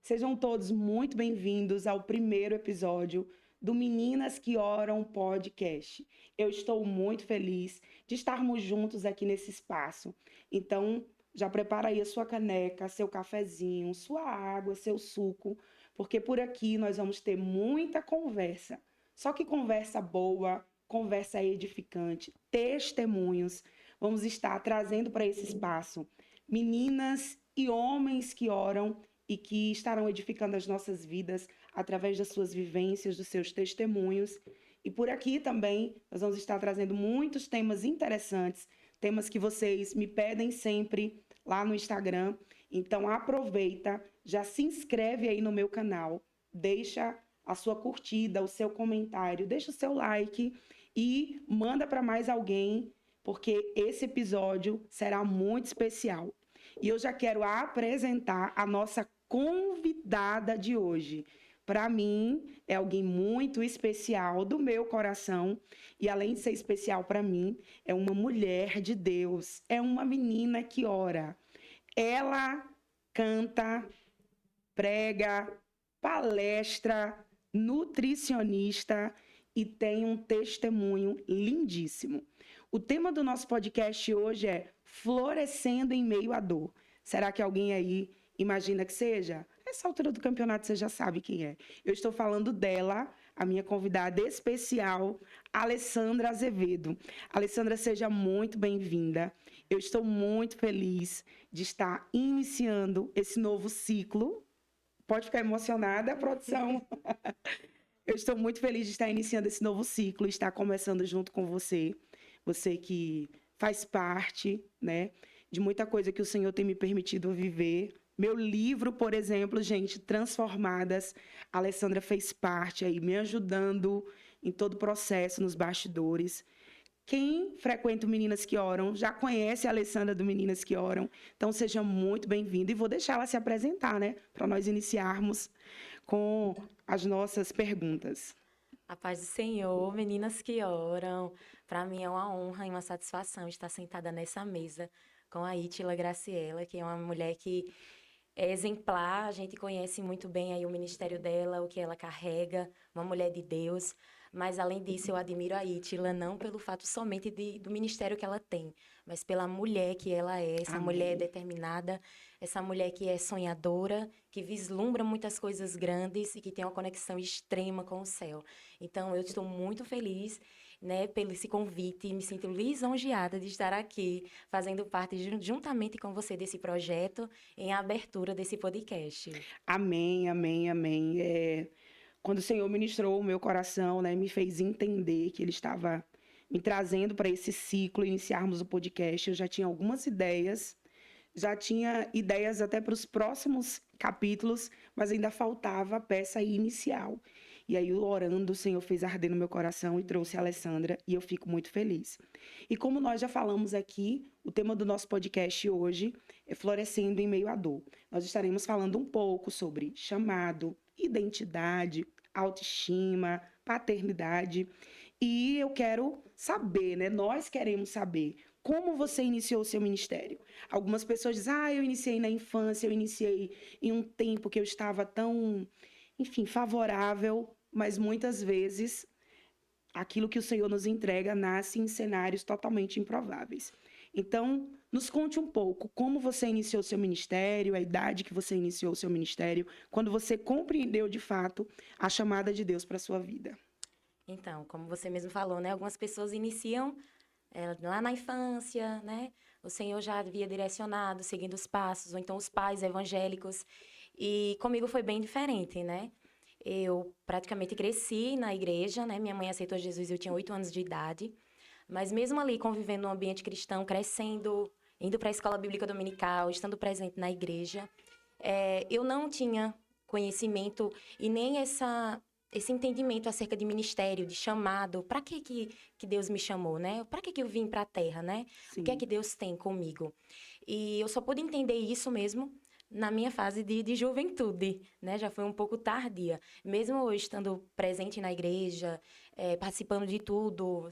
Sejam todos muito bem-vindos ao primeiro episódio do Meninas que Oram podcast. Eu estou muito feliz de estarmos juntos aqui nesse espaço. Então, já prepara aí a sua caneca, seu cafezinho, sua água, seu suco, porque por aqui nós vamos ter muita conversa. Só que conversa boa, conversa edificante, testemunhos. Vamos estar trazendo para esse espaço meninas e homens que oram e que estarão edificando as nossas vidas através das suas vivências, dos seus testemunhos. E por aqui também nós vamos estar trazendo muitos temas interessantes, temas que vocês me pedem sempre lá no Instagram. Então aproveita, já se inscreve aí no meu canal, deixa a sua curtida, o seu comentário, deixa o seu like e manda para mais alguém, porque esse episódio será muito especial. E eu já quero apresentar a nossa convidada de hoje. Para mim, é alguém muito especial do meu coração. E além de ser especial para mim, é uma mulher de Deus. É uma menina que ora. Ela canta, prega, palestra, nutricionista e tem um testemunho lindíssimo. O tema do nosso podcast hoje é Florescendo em Meio à Dor. Será que alguém aí imagina que seja? Nessa altura do campeonato você já sabe quem é. Eu estou falando dela, a minha convidada especial, Alessandra Azevedo. Alessandra, seja muito bem-vinda. Eu estou muito feliz de estar iniciando esse novo ciclo. Pode ficar emocionada, produção. Eu estou muito feliz de estar iniciando esse novo ciclo e estar começando junto com você. Você que faz parte, né, de muita coisa que o Senhor tem me permitido viver. Meu livro, por exemplo, gente, Transformadas, a Alessandra fez parte aí, me ajudando em todo o processo, nos bastidores. Quem frequenta o Meninas que Oram já conhece a Alessandra do Meninas que Oram, então seja muito bem-vinda. E vou deixar ela se apresentar, né, para nós iniciarmos com as nossas perguntas. A paz do Senhor, meninas que oram. Para mim é uma honra e uma satisfação estar sentada nessa mesa com a Ítila Graciela, que é uma mulher que é exemplar. A gente conhece muito bem aí o ministério dela, o que ela carrega, uma mulher de Deus. Mas, além disso, eu admiro a Ítila não pelo fato somente do ministério que ela tem, mas pela mulher que ela é, essa mulher Amém. determinada, essa mulher que é sonhadora, que vislumbra muitas coisas grandes e que tem uma conexão extrema com o céu. Então, eu estou muito feliz, né, pelo esse convite, me sinto lisonjeada de estar aqui, fazendo parte juntamente com você desse projeto, em abertura desse podcast. Amém, amém, amém. Quando o Senhor ministrou o meu coração, né, me fez entender que Ele estava me trazendo para esse ciclo, iniciarmos o podcast, eu já tinha algumas ideias, já tinha ideias até para os próximos capítulos, mas ainda faltava a peça inicial. E aí, orando, o Senhor fez arder no meu coração e trouxe a Alessandra, e eu fico muito feliz. E como nós já falamos aqui, o tema do nosso podcast hoje é Florescendo em Meio à Dor. Nós estaremos falando um pouco sobre chamado, identidade, autoestima, paternidade. E eu quero saber, né? Nós queremos saber como você iniciou o seu ministério. Algumas pessoas dizem, eu iniciei na infância, eu iniciei em um tempo que eu estava tão, enfim, favorável, mas muitas vezes aquilo que o Senhor nos entrega nasce em cenários totalmente improváveis. Então, nos conte um pouco como você iniciou o seu ministério, a idade que você iniciou o seu ministério, quando você compreendeu de fato a chamada de Deus para a sua vida. Então, como você mesmo falou, né? Algumas pessoas iniciam lá na infância, né? O Senhor já havia direcionado, seguindo os passos, ou então os pais evangélicos. E comigo foi bem diferente, né? Eu praticamente cresci na igreja, né? Minha mãe aceitou Jesus, eu tinha 8 anos de idade. Mas mesmo ali, convivendo no ambiente cristão, crescendo, indo para a escola bíblica dominical, estando presente na igreja, eu não tinha conhecimento e nem esse entendimento acerca de ministério, de chamado. Para que Deus me chamou, né? Para que eu vim para a Terra, né? Sim. O que é que Deus tem comigo? E eu só pude entender isso mesmo na minha fase de juventude, né? Já foi um pouco tardia. Mesmo hoje estando presente na igreja, participando de tudo,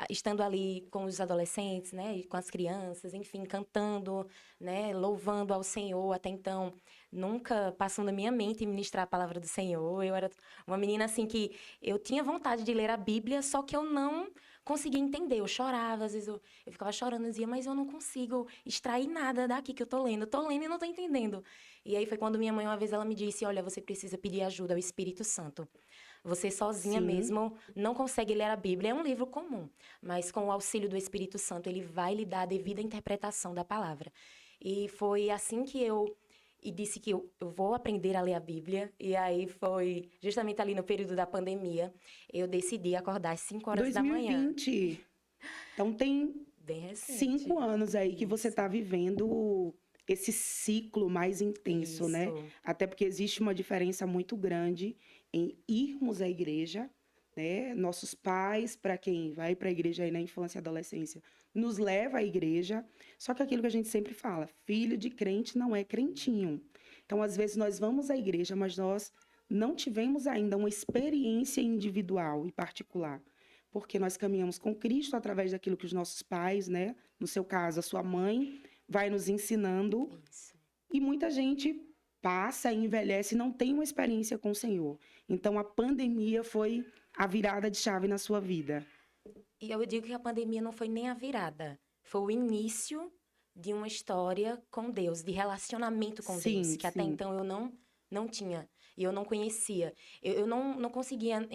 estando ali com os adolescentes, né? E com as crianças, enfim, cantando, né? Louvando ao Senhor. Até então, nunca passou na minha mente ministrar a palavra do Senhor. Eu era uma menina, assim, que eu tinha vontade de ler a Bíblia, só que eu não conseguia entender. Eu chorava, às vezes eu ficava chorando, eu dizia, mas eu não consigo extrair nada daqui que eu tô lendo. Eu tô lendo e não tô entendendo. E aí foi quando minha mãe, uma vez, ela me disse, olha, você precisa pedir ajuda ao Espírito Santo. Você sozinha Sim. mesmo não consegue ler a Bíblia. É um livro comum, mas com o auxílio do Espírito Santo, ele vai lhe dar a devida interpretação da palavra. E foi assim que eu e disse que eu vou aprender a ler a Bíblia. E aí foi justamente ali no período da pandemia, eu decidi acordar às 5 horas da manhã. 2020. Então tem Bem 5 recente. anos aí que você Isso, está vivendo esse ciclo mais intenso, né? isso. Até porque existe uma diferença muito grande em irmos à igreja, né? Nossos pais, para quem vai para a igreja aí na infância e adolescência, nos leva à igreja. Só que aquilo que a gente sempre fala, filho de crente não é crentinho. Então, às vezes nós vamos à igreja, mas nós não tivemos ainda uma experiência individual e particular, porque nós caminhamos com Cristo através daquilo que os nossos pais, né, no seu caso, a sua mãe, vai nos ensinando, Isso. e muita gente passa e envelhece e não tem uma experiência com o Senhor. Então a pandemia foi a virada de chave na sua vida. E eu digo que a pandemia não foi nem a virada, foi o início de uma história com Deus, de relacionamento com Deus, Sim, que até sim. então eu não tinha e eu não conhecia. Eu não conseguia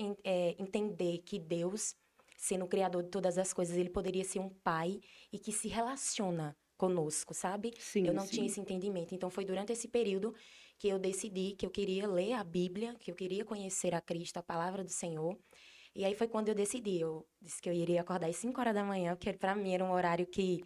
entender que Deus, sendo o criador de todas as coisas, ele poderia ser um pai e que se relaciona conosco, sabe? Eu Sim, não tinha sim. esse entendimento. Então foi durante esse período que eu decidi que eu queria ler a Bíblia, que eu queria conhecer a Cristo, a palavra do Senhor. E aí foi quando eu decidi, eu disse que eu iria acordar às 5 horas da manhã, porque para mim era um horário que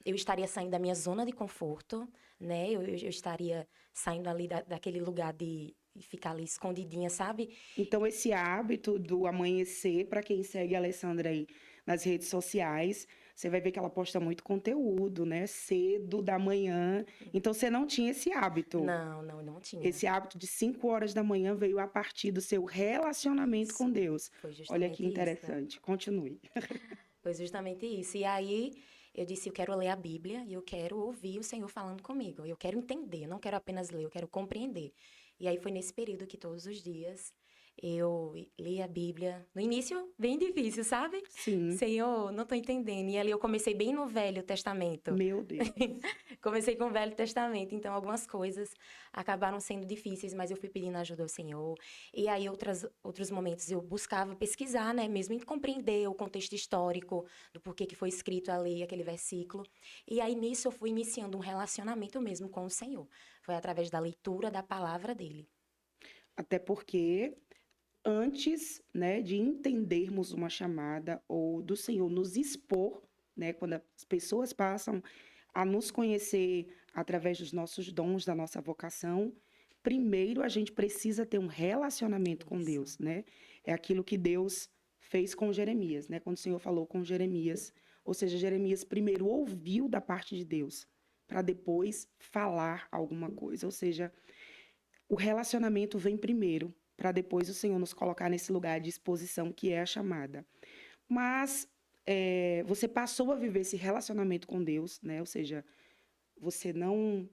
eu estaria saindo da minha zona de conforto, né? Eu estaria saindo ali daquele lugar de ficar ali escondidinha, sabe? Então, esse hábito do amanhecer, para quem segue a Alessandra aí nas redes sociais, você vai ver que ela posta muito conteúdo, né? Cedo da manhã. Então, você não tinha esse hábito. Não tinha. Esse hábito de 5 horas da manhã veio a partir do seu relacionamento com Isso. Deus. Foi Olha que justamente isso. interessante. Continue. Foi justamente isso. E aí eu disse, eu quero ler a Bíblia e eu quero ouvir o Senhor falando comigo. Eu quero entender, eu não quero apenas ler, eu quero compreender. E aí foi nesse período que todos os dias eu li a Bíblia. No início, bem difícil, sabe? Sim, Senhor, não estou entendendo. E ali eu comecei bem no Velho Testamento. meu Deus. Comecei com o Velho Testamento, então algumas coisas acabaram sendo difíceis, mas eu fui pedindo ajuda ao Senhor. E aí outros momentos eu buscava pesquisar, né, mesmo em compreender o contexto histórico do porquê que foi escrito ali aquele versículo. E aí nisso eu fui iniciando um relacionamento mesmo com o Senhor. Foi através da leitura da palavra dele. Até porque antes, né, de entendermos uma chamada ou do Senhor nos expor, né, quando as pessoas passam a nos conhecer através dos nossos dons, da nossa vocação, primeiro a gente precisa ter um relacionamento com Isso. Deus, né? É aquilo que Deus fez com Jeremias, né? Quando o Senhor falou com Jeremias, ou seja, Jeremias primeiro ouviu da parte de Deus para depois falar alguma coisa, ou seja, o relacionamento vem primeiro, para depois o Senhor nos colocar nesse lugar de exposição que é a chamada. Mas você passou a viver esse relacionamento com Deus, né? Ou seja, você não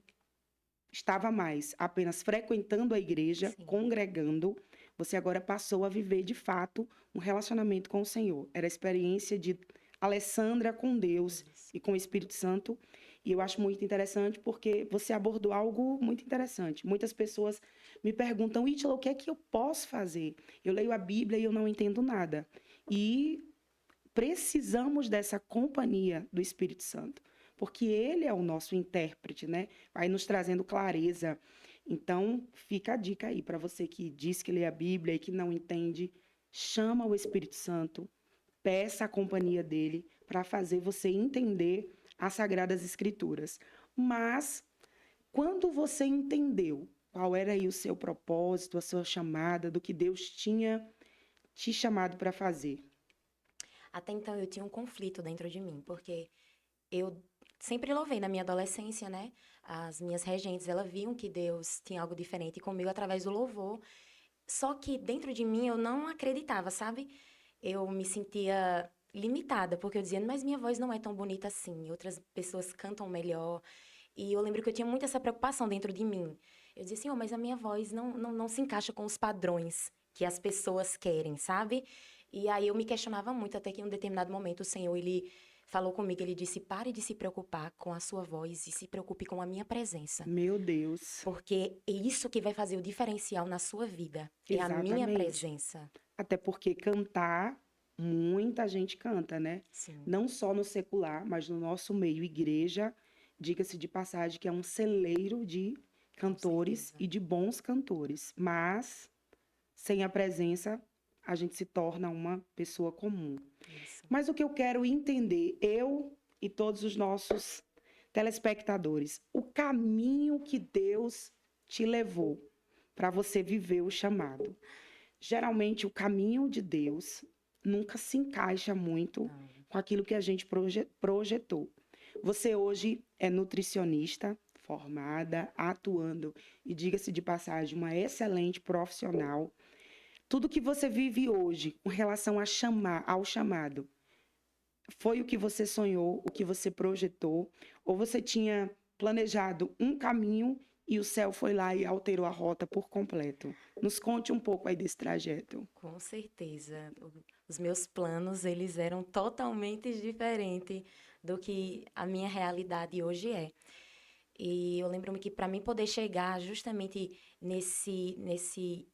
estava mais apenas frequentando a igreja, Sim. congregando, você agora passou a viver de fato um relacionamento com o Senhor. Era a experiência de Alessandra com Deus Isso. e com o Espírito Santo. E eu acho muito interessante porque você abordou algo muito interessante. Muitas pessoas me perguntam, Ítila, o que é que eu posso fazer? Eu leio a Bíblia e eu não entendo nada. E precisamos dessa companhia do Espírito Santo, porque ele é o nosso intérprete, né? Vai nos trazendo clareza. Então, fica a dica aí para você que diz que lê a Bíblia e que não entende, chama o Espírito Santo, peça a companhia dele para fazer você entender as sagradas escrituras. Mas quando você entendeu qual era aí o seu propósito, a sua chamada, do que Deus tinha te chamado para fazer? Até então eu tinha um conflito dentro de mim, porque eu sempre louvei na minha adolescência, né? As minhas regentes, elas viam que Deus tinha algo diferente comigo através do louvor. Só que dentro de mim eu não acreditava, sabe? Eu me sentia limitada, porque eu dizia, mas minha voz não é tão bonita assim, outras pessoas cantam melhor. E eu lembro que eu tinha muito essa preocupação dentro de mim. Eu dizia assim, oh, mas a minha voz não se encaixa com os padrões que as pessoas querem, sabe? E aí eu me questionava muito, até que em um determinado momento o Senhor, ele falou comigo, ele disse, pare de se preocupar com a sua voz e se preocupe com a minha presença. Meu Deus. Porque é isso que vai fazer o diferencial na sua vida. É a minha Exatamente. presença. Até porque cantar, muita gente canta, né? Sim, Não só no secular, mas no nosso meio igreja, diga-se de passagem que é um celeiro de com cantores certeza. e de bons cantores. Mas sem a presença, a gente se torna uma pessoa comum. Isso. Mas o que eu quero entender, eu e todos os nossos telespectadores, o caminho que Deus te levou para você viver o chamado. Geralmente, o caminho de Deus nunca se encaixa muito Não. com aquilo que a gente projetou. Você hoje é nutricionista, formada, atuando e, diga-se de passagem, uma excelente profissional. Tudo que você vive hoje com relação ao chamado, foi o que você sonhou, o que você projetou, ou você tinha planejado um caminho e o céu foi lá e alterou a rota por completo? Nos conte um pouco aí desse trajeto. Com certeza. Os meus planos, eles eram totalmente diferentes do que a minha realidade hoje é. E eu lembro-me que para mim poder chegar justamente nesse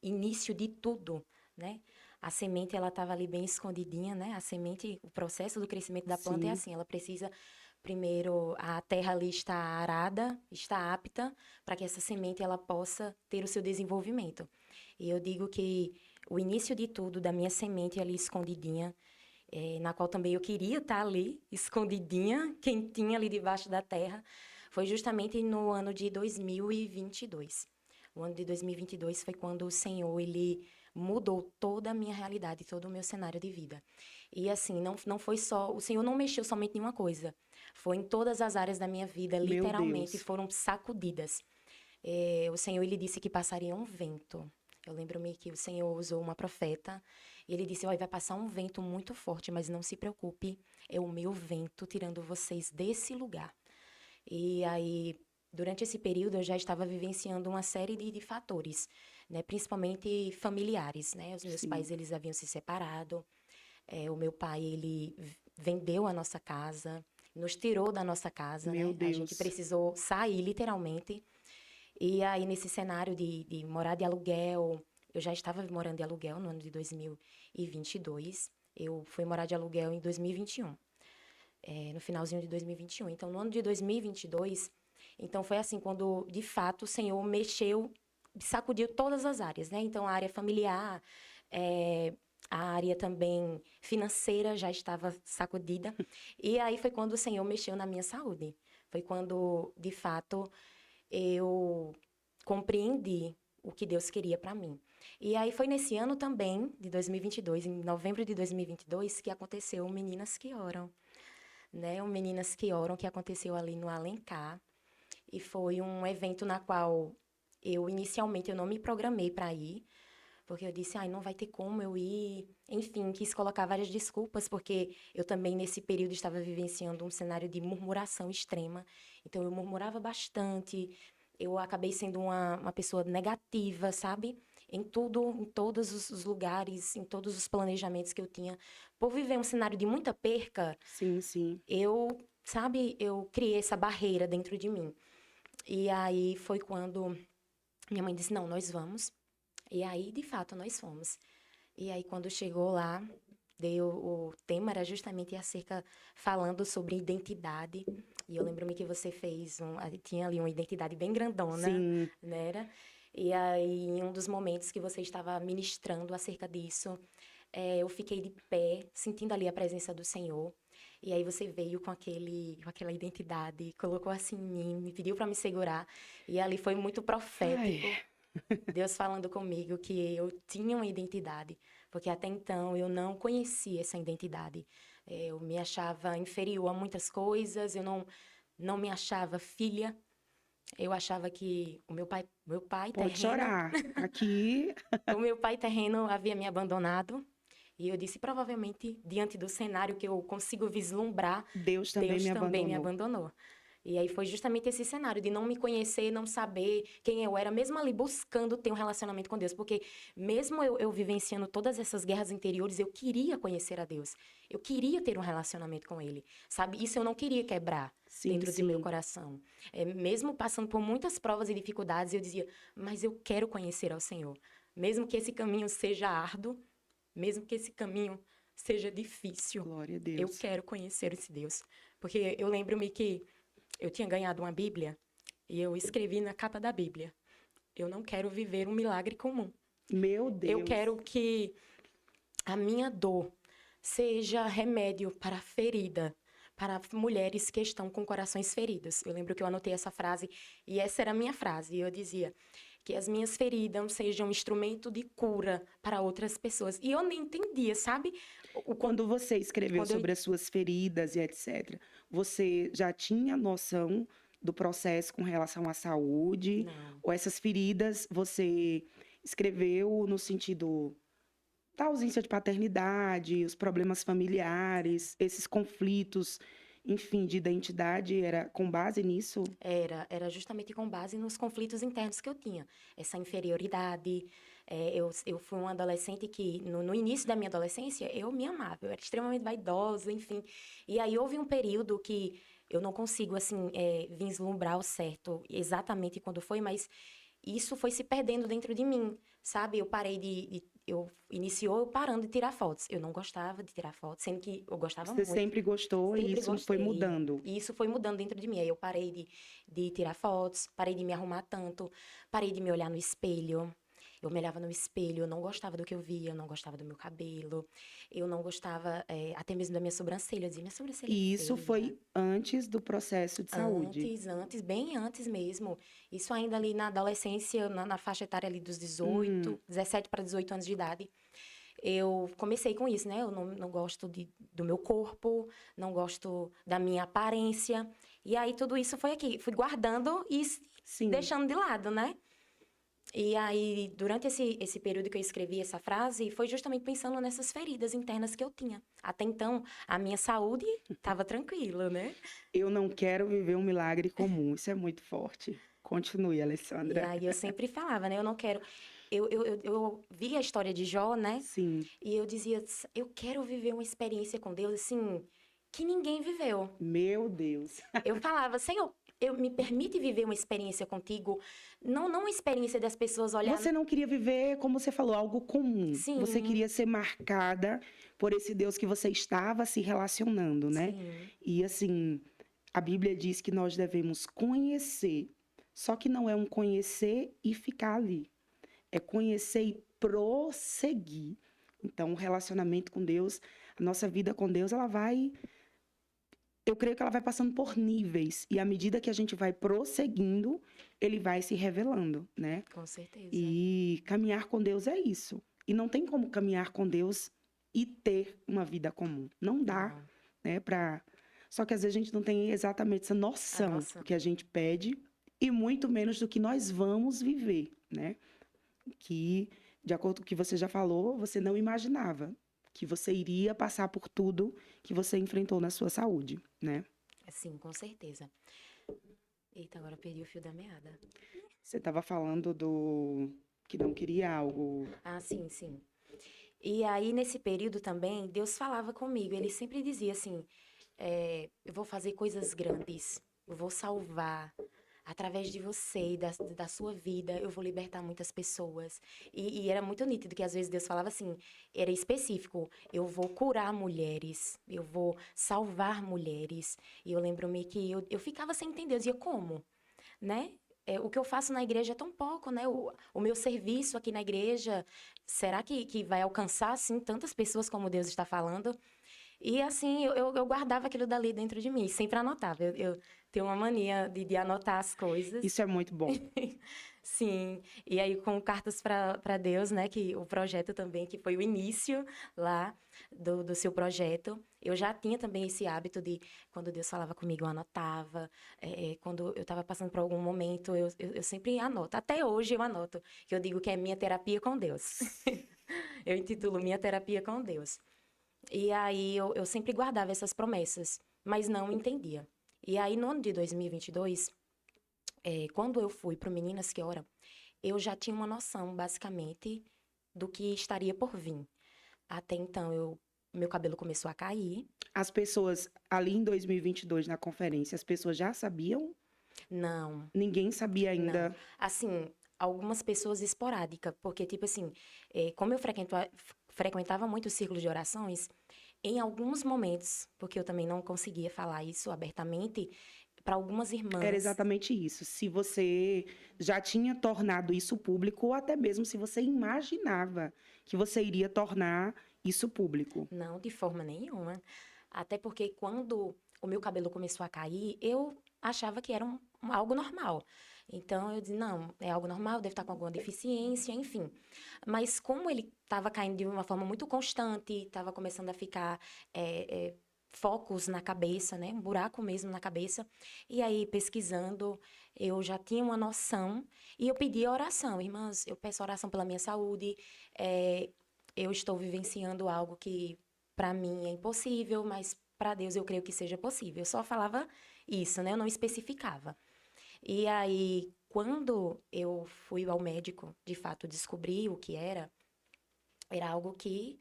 início de tudo, né? A semente, ela estava ali bem escondidinha, né? A semente, o processo do crescimento da planta é Sim, assim, ela precisa primeiro a terra ali está arada, está apta para que essa semente ela possa ter o seu desenvolvimento. E eu digo que o início de tudo da minha semente ali escondidinha, na qual também eu queria estar ali escondidinha, quentinha ali debaixo da terra, foi justamente no ano de 2022. O ano de 2022 foi quando o Senhor, ele mudou toda a minha realidade, todo o meu cenário de vida. E assim, não foi só, o Senhor não mexeu somente em uma coisa, foi em todas as áreas da minha vida, meu literalmente Deus. foram sacudidas. O Senhor, ele disse que passaria um vento. Eu lembro-me que o Senhor usou uma profeta e ele disse: olha, vai passar um vento muito forte, mas não se preocupe, é o meu vento tirando vocês desse lugar. E aí, durante esse período, eu já estava vivenciando uma série de fatores, né? Principalmente familiares, né? Os meus Sim, pais, eles haviam se separado. O meu pai, ele vendeu a nossa casa, nos tirou da nossa casa, meu né? A gente Deus. precisou sair, literalmente. E aí, nesse cenário de morar de aluguel, eu já estava morando de aluguel no ano de 2022. Eu fui morar de aluguel em 2021, no finalzinho de 2021. Então, no ano de 2022, então foi assim, quando de fato o Senhor mexeu, sacudiu todas as áreas, né? Então, a área familiar, é, a área também financeira já estava sacudida. E aí foi quando o Senhor mexeu na minha saúde. Foi quando, de fato, eu compreendi o que Deus queria para mim. E aí foi nesse ano também, de 2022, em novembro de 2022, que aconteceu o Meninas que Oram, né? O Meninas que Oram, que aconteceu ali no Alencar. E foi um evento na qual inicialmente, eu não me programei para ir, porque eu disse, ai, não vai ter como eu ir. Enfim, quis colocar várias desculpas, porque eu também, nesse período, estava vivenciando um cenário de murmuração extrema. Então, eu murmurava bastante. Eu acabei sendo uma pessoa negativa, sabe? Em tudo, em todos os lugares, em todos os planejamentos que eu tinha. Por viver um cenário de muita perca, Sim, sim. sabe, eu criei essa barreira dentro de mim. E aí foi quando minha mãe disse, não, nós vamos. E aí, de fato, nós fomos. E aí, quando chegou lá, o tema era justamente acerca, falando sobre identidade. E eu lembro-me que você tinha ali uma identidade bem grandona, Sim, né? E aí, em um dos momentos que você estava ministrando acerca disso, eu fiquei de pé, sentindo ali a presença do Senhor. E aí você veio com aquela identidade, colocou assim em mim, me pediu para me segurar. E ali foi muito ai, profético. Deus falando comigo que eu tinha uma identidade, porque até então eu não conhecia essa identidade. Eu me achava inferior a muitas coisas, eu não me achava filha. Eu achava que o meu pai Pode terreno, chorar. Aqui, o meu pai terreno havia me abandonado. E eu disse, provavelmente, diante do cenário que eu consigo vislumbrar, Deus também Deus me também me abandonou. abandonou. E aí foi justamente esse cenário de não me conhecer, não saber quem eu era, mesmo ali buscando ter um relacionamento com Deus. Porque mesmo eu vivenciando todas essas guerras interiores, eu queria conhecer a Deus. Eu queria ter um relacionamento com Ele, sabe? Isso eu não queria quebrar Sim, dentro de meu sim. coração. Mesmo passando por muitas provas e dificuldades, eu dizia, mas eu quero conhecer ao Senhor. Mesmo que esse caminho seja árduo, mesmo que esse caminho seja difícil, Glória a eu Deus. quero conhecer esse Deus. Porque eu lembro-me que eu tinha ganhado uma Bíblia e eu escrevi na capa da Bíblia: eu não quero viver um milagre comum. Meu Eu Deus. quero que a minha dor seja remédio para a ferida, para mulheres que estão com corações feridos. Eu lembro que eu anotei essa frase e essa era a minha frase. E eu dizia que as minhas feridas sejam um instrumento de cura para outras pessoas. E eu nem entendia, sabe? Quando você escreveu Quando eu sobre as suas feridas e etc., você já tinha noção do processo com relação à saúde? Não. Ou essas feridas você escreveu no sentido da ausência de paternidade, os problemas familiares, esses conflitos, enfim, de identidade, era com base nisso? Era justamente com base nos conflitos internos que eu tinha. Essa inferioridade. Eu fui uma adolescente que, no início da minha adolescência, eu me amava. Eu era extremamente vaidosa, enfim. E aí houve um período que eu não consigo, assim, vislumbrar o certo exatamente quando foi, mas isso foi se perdendo dentro de mim, sabe? Eu parei iniciou eu parando de tirar fotos. Eu não gostava de tirar fotos, sendo que eu gostava Você muito. sempre gostou e Sempre isso foi gostei. mudando. E isso foi mudando dentro de mim. Aí eu parei de tirar fotos, parei de me arrumar tanto, parei de me olhar no espelho. Eu me olhava no espelho, eu não gostava do que eu via, eu não gostava do meu cabelo, eu não gostava até mesmo da minha sobrancelha. Eu dizia, minha sobrancelha é E isso feia. foi antes do processo de saúde. Bem antes mesmo. Isso ainda ali na adolescência, na faixa etária ali dos Hum, 17 para 18 anos de idade. Eu comecei com isso, né? Eu não gosto do meu corpo, não gosto da minha aparência. E aí tudo isso foi aqui, fui guardando e sim. deixando de lado, né? E aí, durante esse período que eu escrevi essa frase, foi justamente pensando nessas feridas internas que eu tinha. Até então, a minha saúde estava tranquila, né? Eu não quero viver um milagre comum. Isso é muito forte. Continue, E Alessandra. aí eu sempre falava, né? Eu não quero. Eu vi a história de Jó, né? Sim. E eu dizia, eu quero viver uma experiência com Deus, assim, que ninguém viveu. Meu Deus. Eu falava, Senhor, me permite viver uma experiência contigo, não uma experiência das pessoas olhar. Você não queria viver, como você falou, algo comum. Você Sim, queria ser marcada por esse Deus que você estava se relacionando, né? sim, E assim, a Bíblia diz que nós devemos conhecer. Só que não é um conhecer e ficar ali. É conhecer e prosseguir. Então, o relacionamento com Deus, a nossa vida com Deus, ela vai. Eu creio que ela vai passando por níveis. E à medida que a gente vai prosseguindo, ele vai se revelando, né? com certeza. E caminhar com Deus é isso. E não tem como caminhar com Deus e ter uma vida comum. Não dá, Não, né? Só que às vezes a gente não tem exatamente essa a noção do nossa, que a gente pede e muito menos do que nós vamos viver, né? Que, de acordo com o que você já falou, você não imaginava que você iria passar por tudo que você enfrentou na sua saúde, né? sim, com certeza. Eita, agora eu perdi o fio da meada. Você estava falando do que não queria algo. Ah, sim, sim. E aí, nesse período também, Deus falava comigo. Ele sempre dizia assim: eu vou fazer coisas grandes, eu vou salvar. Através de você e da sua vida, eu vou libertar muitas pessoas. E era muito nítido que às vezes Deus falava assim, era específico: eu vou curar mulheres, eu vou salvar mulheres. E eu lembro-me que eu ficava sem entender, eu dizia, como? Né? O que eu faço na igreja é tão pouco, né? O meu serviço aqui na igreja, será que vai alcançar, assim, tantas pessoas como Deus está falando? E assim, eu guardava aquilo dali dentro de mim, sempre anotava. Eu tenho uma mania de anotar as coisas. Isso é muito bom. Sim, e aí com Cartas para Deus, né, que o projeto também, que foi o início lá do seu projeto, eu já tinha também esse hábito de, quando Deus falava comigo, eu anotava, quando eu estava passando por algum momento, eu sempre anoto, até hoje eu anoto, que eu digo que é minha terapia com Deus. Eu intitulo Minha Terapia com Deus. E aí eu sempre guardava essas promessas, mas não entendia. E aí no ano de 2022, quando eu fui para o Meninas que Oram, eu já tinha uma noção, basicamente, do que estaria por vir. Até então, meu cabelo começou a cair. As pessoas, ali em 2022, na conferência, as pessoas já sabiam? Não, Ninguém sabia não. ainda. Assim, algumas pessoas esporádicas, porque, tipo assim, como eu frequentava muito o círculo de orações, em alguns momentos, porque eu também não conseguia falar isso abertamente, para algumas Era irmãs. exatamente isso. Se você já tinha tornado isso público, ou até mesmo se você imaginava que você iria tornar isso público. Não, de forma nenhuma. Até porque quando o meu cabelo começou a cair, eu achava que era algo normal. Então eu disse, não, é algo normal, deve estar com alguma deficiência, enfim. Mas como ele estava caindo de uma forma muito constante, estava começando a ficar focos na cabeça, né? Um buraco mesmo na cabeça. E aí, pesquisando, eu já tinha uma noção e eu pedi a oração. Irmãs, eu peço oração pela minha saúde. eh, eu estou vivenciando algo que para mim é impossível, mas para Deus eu creio que seja possível. Eu só falava isso, né? Eu não especificava. E aí, quando eu fui ao médico, de fato descobri o que era algo que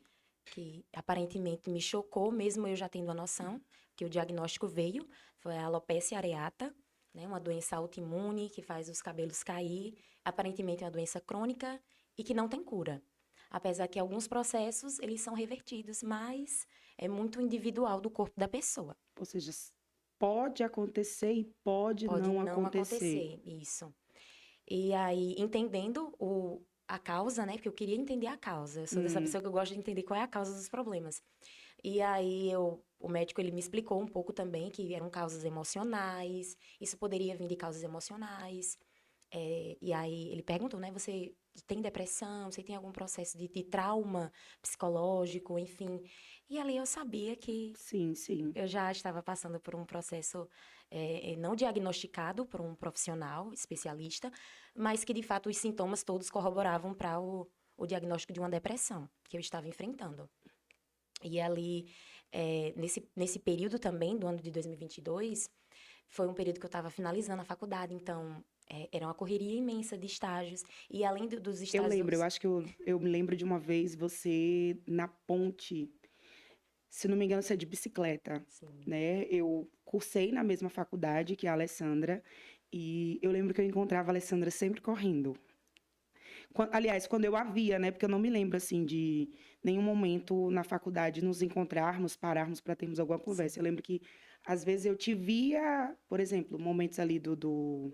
aparentemente me chocou, mesmo eu já tendo a noção, que o diagnóstico veio, foi a alopecia areata, né? Uma doença autoimune que faz os cabelos cair, aparentemente é uma doença crônica e que não tem cura. Apesar que alguns processos, eles são revertidos, mas é muito individual do corpo da pessoa. Ou seja, pode acontecer e pode Pode não não acontecer. acontecer isso. E aí, entendendo a causa, né? Porque eu queria entender a causa. Eu sou dessa Hum, pessoa que eu gosto de entender qual é a causa dos problemas. E aí, o médico, ele me explicou um pouco também que eram causas emocionais. Isso poderia vir de causas emocionais. E aí, ele perguntou, né? Você tem depressão? Você tem algum processo de trauma psicológico? Enfim. E ali eu sabia que sim, sim. eu já estava passando por um processo não diagnosticado por um profissional especialista, mas que de fato os sintomas todos corroboravam para o diagnóstico de uma depressão que eu estava enfrentando. E ali, nesse período também, do ano de 2022, foi um período que eu estava finalizando a faculdade, então era uma correria imensa de estágios, e além dos Eu lembro, eu estágios. acho que eu me lembro de uma vez você na ponte, se não me engano, você é de bicicleta, Sim, né? Eu cursei na mesma faculdade que a Alessandra e eu lembro que eu encontrava a Alessandra sempre correndo. Aliás, quando eu a via, né? Porque eu não me lembro assim de nenhum momento na faculdade nos encontrarmos, pararmos para termos alguma conversa. Eu sim, lembro que às vezes eu te via, por exemplo, momentos ali no do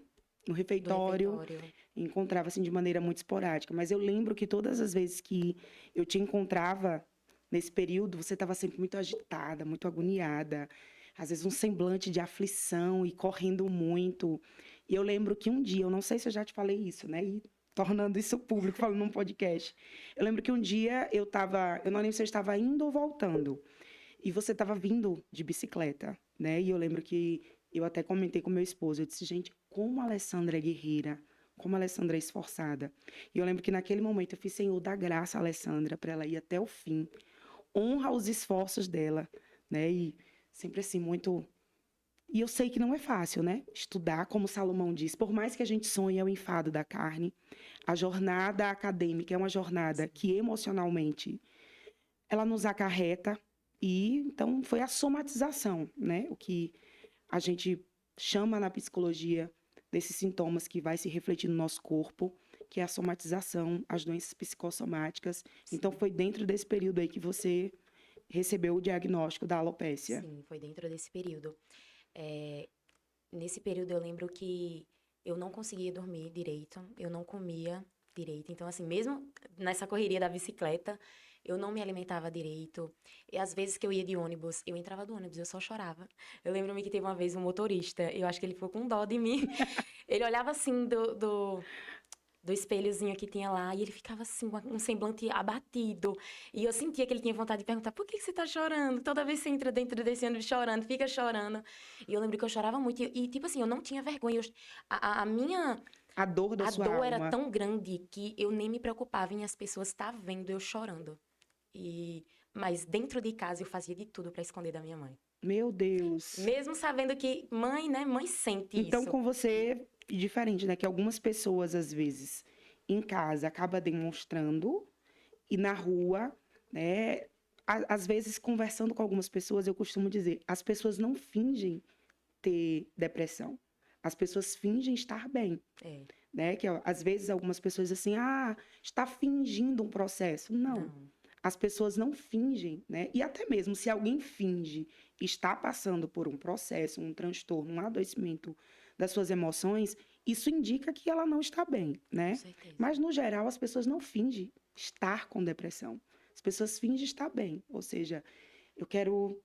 refeitório, refeitório. encontrava assim de maneira muito esporádica, mas eu lembro que todas as vezes que eu te encontrava nesse período, você estava sempre muito agitada, muito agoniada, às vezes um semblante de aflição e correndo muito. E eu lembro que um dia, eu não sei se eu já te falei isso, né? E tornando isso público, falando num podcast. Eu lembro que um dia eu não lembro se eu estava indo ou voltando, e você estava vindo de bicicleta, né? E eu lembro que eu até comentei com meu esposo, eu disse, gente, como a Alessandra é guerreira, como a Alessandra é esforçada. E eu lembro que naquele momento eu fiz, Senhor, dá graça a Alessandra para ela ir até o fim. Honra os esforços dela, né? E sempre assim, muito. E eu sei que não é fácil, né? Estudar, como Salomão diz, por mais que a gente sonhe é o enfado da carne, a jornada acadêmica é uma jornada Sim, que emocionalmente ela nos acarreta e então foi a somatização, né? O que a gente chama na psicologia desses sintomas que vai se refletir no nosso corpo, que é a somatização, as doenças psicossomáticas. Então sim. foi dentro desse período aí que você recebeu o diagnóstico da alopécia. Sim, foi dentro desse período. Eh, Nesse período eu lembro que eu não conseguia dormir direito, eu não comia direito. Então, assim, mesmo nessa correria da bicicleta, eu não me alimentava direito. E às vezes que eu ia de ônibus, eu entrava do ônibus, eu só chorava. Eu lembro-me que teve uma vez um motorista, eu acho que ele ficou com dó de mim. Ele olhava assim do espelhozinho que tinha lá, e ele ficava assim, com um semblante abatido. E eu sentia que ele tinha vontade de perguntar, por que você tá chorando? Toda vez que você entra dentro desse ônibus chorando, fica chorando. E eu lembro que eu chorava muito. E tipo assim, eu não tinha vergonha. A minha... A dor da A sua dor era alma. tão grande que eu nem me preocupava em as pessoas estar vendo eu chorando. Mas dentro de casa eu fazia de tudo para esconder da minha mãe. Meu Deus. Mesmo sabendo que mãe, né? Mãe sente Então, isso. com você, é diferente, né? Que algumas pessoas, às vezes, em casa, acaba demonstrando e na rua, né? Às vezes, conversando com algumas pessoas, eu costumo dizer, as pessoas não fingem ter depressão. As pessoas fingem estar bem, É, né? Que ó, às vezes algumas pessoas dizem assim, está fingindo um processo. Não. não. As pessoas não fingem, né? E até mesmo se alguém finge estar passando por um processo, um transtorno, um adoecimento das suas emoções, isso indica que ela não está bem, Com né? certeza. Mas no geral as pessoas não fingem estar com depressão. As pessoas fingem estar bem, ou seja, eu quero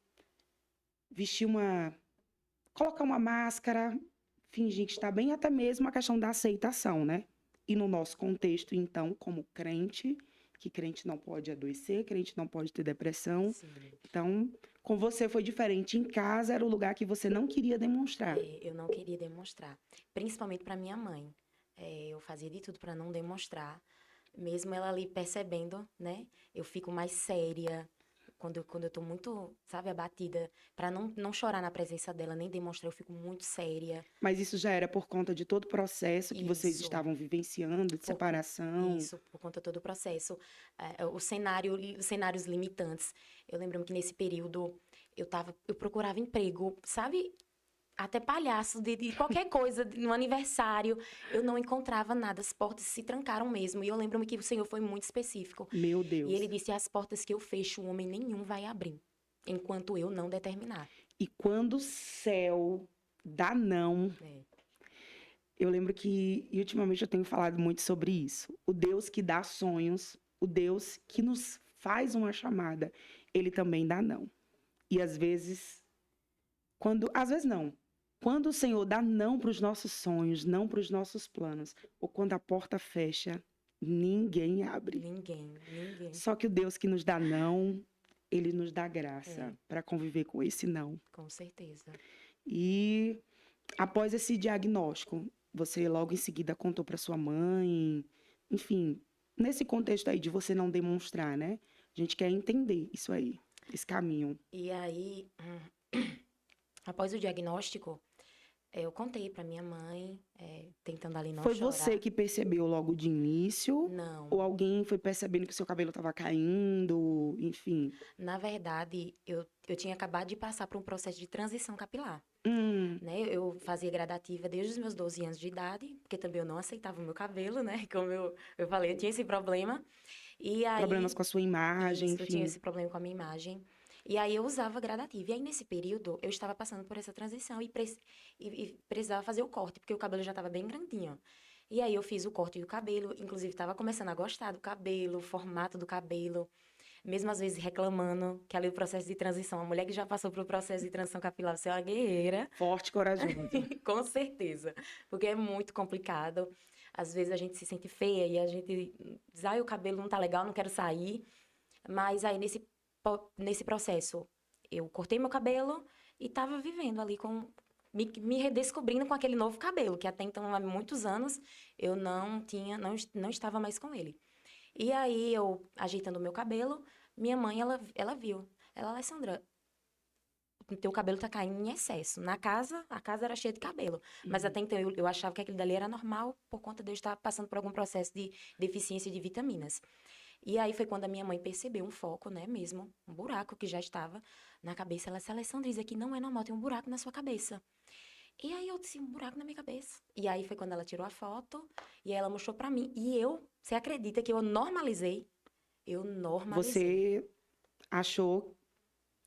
vestir colocar uma máscara, fingir que está bem, até mesmo a questão da aceitação, né? E no nosso contexto, então, como crente, que crente não pode adoecer, crente não pode ter depressão. Sim. Então, com você foi diferente. Em casa era o lugar que você não queria demonstrar. Eu não queria demonstrar. Principalmente para minha mãe. Eu fazia de tudo para não demonstrar. Mesmo ela ali percebendo, né? Eu fico mais séria. Quando eu tô muito, sabe, abatida. Para não chorar na presença dela, nem demonstrar, eu fico muito séria. Mas isso já era por conta de todo o processo que vocês Isso. estavam vivenciando, de Por, co- separação. isso, por conta de todo o processo. Os cenários limitantes. Eu lembro que nesse período eu procurava emprego, sabe? Até palhaço, de qualquer coisa, no aniversário, eu não encontrava nada. As portas se trancaram mesmo. E eu lembro-me que o Senhor foi muito específico. Meu E ele Deus. disse: as portas que eu fecho, homem nenhum vai abrir, enquanto eu não determinar. E quando o céu dá não, É, eu lembro que, e ultimamente eu tenho falado muito sobre isso. O Deus que dá sonhos, o Deus que nos faz uma chamada, ele também dá não. E às vezes, às vezes não. Quando o Senhor dá não para os nossos sonhos, não para os nossos planos, ou quando a porta fecha, ninguém abre. ninguém, Só que o Deus que nos dá não, ele nos dá graça É. para conviver com esse não. com certeza. E após esse diagnóstico, você logo em seguida contou para sua mãe, enfim, nesse contexto aí de você não demonstrar, né? A gente quer entender isso aí, esse caminho. E aí, após o diagnóstico, eu contei pra minha mãe, tentando ali não Foi chorar. você que percebeu logo de início? Não. Ou alguém foi percebendo que o seu cabelo estava caindo, enfim? Na verdade, eu tinha acabado de passar por um processo de transição capilar, Hum, né? Eu fazia gradativa desde os meus 12 anos de idade, porque também eu não aceitava o meu cabelo, né? Como eu falei, eu tinha esse problema. E aí, problemas com a sua imagem, isso, eu tinha enfim. esse problema com a minha imagem. E aí eu usava gradativa. E aí, nesse período, eu estava passando por essa transição e precisava fazer o corte, porque o cabelo já estava bem grandinho. E aí eu fiz o corte do cabelo, inclusive estava começando a gostar do cabelo, o formato do cabelo. Mesmo às vezes reclamando que ali o processo de transição, a mulher que já passou pelo processo de transição capilar, você é uma guerreira, Forte e corajosa. com certeza, porque é muito complicado. Às vezes a gente se sente feia e a gente diz, o cabelo não tá legal, não quero sair. Mas aí nesse processo, eu cortei meu cabelo e tava vivendo ali me redescobrindo com aquele novo cabelo, que até então, há muitos anos, eu não estava mais com ele. E aí, eu ajeitando o meu cabelo, minha mãe, ela viu. Ela, Alessandra, o teu cabelo tá caindo em excesso. A casa era cheia de cabelo. Mas até então, eu achava que aquilo dali era normal por conta de eu estar passando por algum processo de deficiência de vitaminas. E aí foi quando a minha mãe percebeu um foco, né, mesmo, um buraco que já estava na cabeça. Ela disse, Alessandra, isso aqui não é normal, tem um buraco na sua cabeça. E aí eu disse, um buraco na minha cabeça. E aí foi quando ela tirou a foto e aí ela mostrou pra mim. Você acredita que eu normalizei? Eu normalizei. Você achou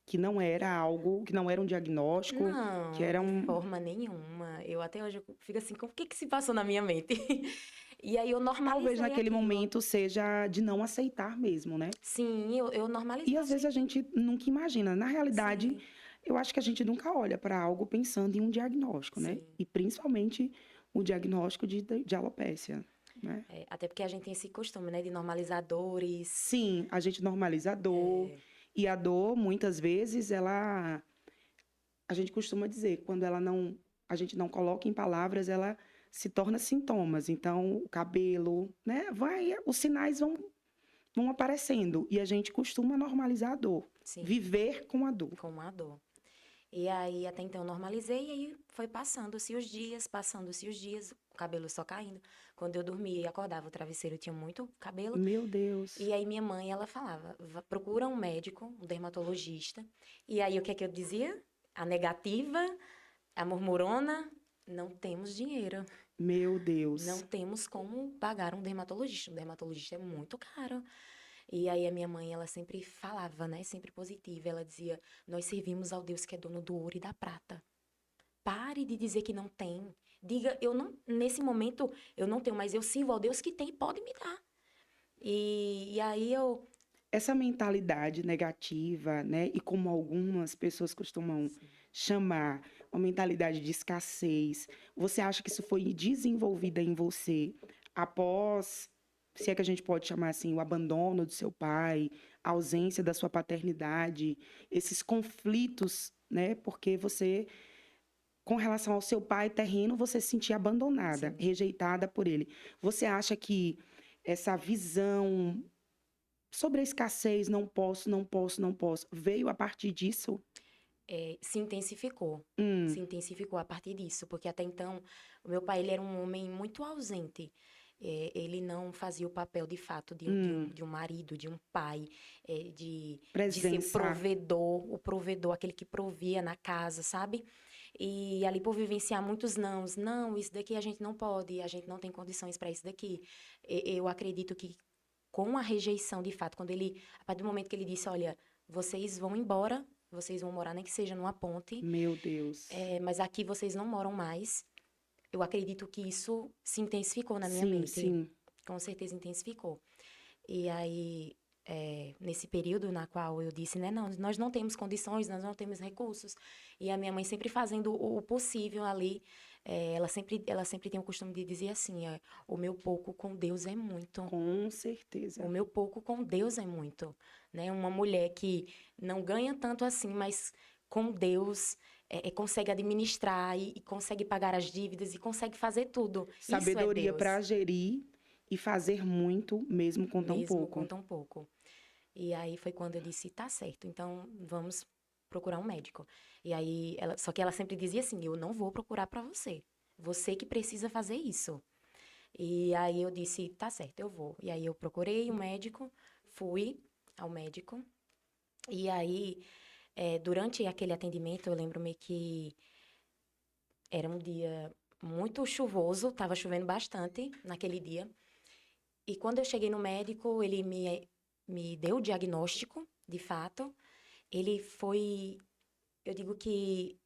que não era algo, que não era um diagnóstico, que Não, era de um. forma nenhuma. Eu até hoje eu fico assim, o que que se passou na minha mente? E aí eu normalizei Talvez naquele aquilo. momento seja de não aceitar mesmo, né? Sim, eu normalizei. E às vezes a gente nunca imagina. Na realidade, Sim, eu acho que a gente nunca olha para algo pensando em um diagnóstico, né? sim. E principalmente o diagnóstico de alopécia, né? É, até porque a gente tem esse costume, né, de normalizar dores. Sim, a gente normaliza a dor. É, E a dor, muitas vezes, a gente costuma dizer, quando a gente não coloca em palavras, ela se torna sintomas. Então, o cabelo, né? Os sinais vão aparecendo. E a gente costuma normalizar a dor. sim, Viver com a dor. com a dor. E aí, até então, eu normalizei, e aí foi passando-se os dias, o cabelo só caindo. Quando eu dormia e acordava, o travesseiro tinha muito cabelo. Meu Deus. E aí, minha mãe, ela falava, procura um médico, um dermatologista. E aí, o que é que eu dizia? A negativa, a murmurona, não temos dinheiro. Meu Não Deus. temos como pagar um dermatologista. Um dermatologista é muito caro. E aí a minha mãe, ela sempre falava, né? Sempre positiva. Ela dizia: nós servimos ao Deus que é dono do ouro e da prata. Pare de dizer que não tem. Diga, eu não, nesse momento eu não tenho, mas eu sirvo ao Deus que tem e pode me dar. E aí eu. Essa mentalidade negativa, né? E como algumas pessoas costumam Sim. chamar, uma mentalidade de escassez, você acha que isso foi desenvolvida em você após, se é que a gente pode chamar assim, o abandono do seu pai, a ausência da sua paternidade, esses conflitos, né? Porque você, com relação ao seu pai terreno, você se sentia abandonada, Sim. rejeitada por ele. Você acha que essa visão sobre a escassez, não posso, não posso, não posso, veio a partir disso? Se intensificou. Se Hum, intensificou a partir disso, porque até então o meu pai ele era um homem muito ausente. Ele não fazia o papel de fato de um marido, de um pai, de ser presença. o provedor, aquele que provia na casa, sabe? E ali por vivenciar muitos nãos, não, isso daqui a gente não pode, a gente não tem condições para isso daqui. Eu acredito que com a rejeição de fato, a partir do momento que ele disse, olha, vocês vão embora, vocês vão morar nem que seja numa ponte, Meu Deus. mas aqui vocês não moram mais. Eu acredito que isso se intensificou na minha Sim, mente. sim. Com certeza intensificou. E aí, nesse período na qual eu disse, né, não, nós não temos condições, nós não temos recursos. E a minha mãe sempre fazendo o possível ali. Ela sempre tem o costume de dizer assim, o meu pouco com Deus é muito. Com O certeza. meu pouco com Deus é muito, né? Uma mulher que não ganha tanto assim, mas com Deus consegue administrar e consegue pagar as dívidas e consegue fazer tudo. Isso é Sabedoria Deus, para gerir e fazer muito, mesmo com tão mesmo com pouco. tão pouco. E aí foi quando eu disse, tá certo, então vamos procurar um médico. E aí, só que ela sempre dizia assim, eu não vou procurar para você. Você que precisa fazer isso. E aí eu disse, tá certo, eu vou. E aí eu procurei um médico, fui ao médico. E aí, durante aquele atendimento, eu lembro-me que era um dia muito chuvoso, estava chovendo bastante naquele dia. E quando eu cheguei no médico, ele me deu o diagnóstico, de fato. Ele foi, eu digo que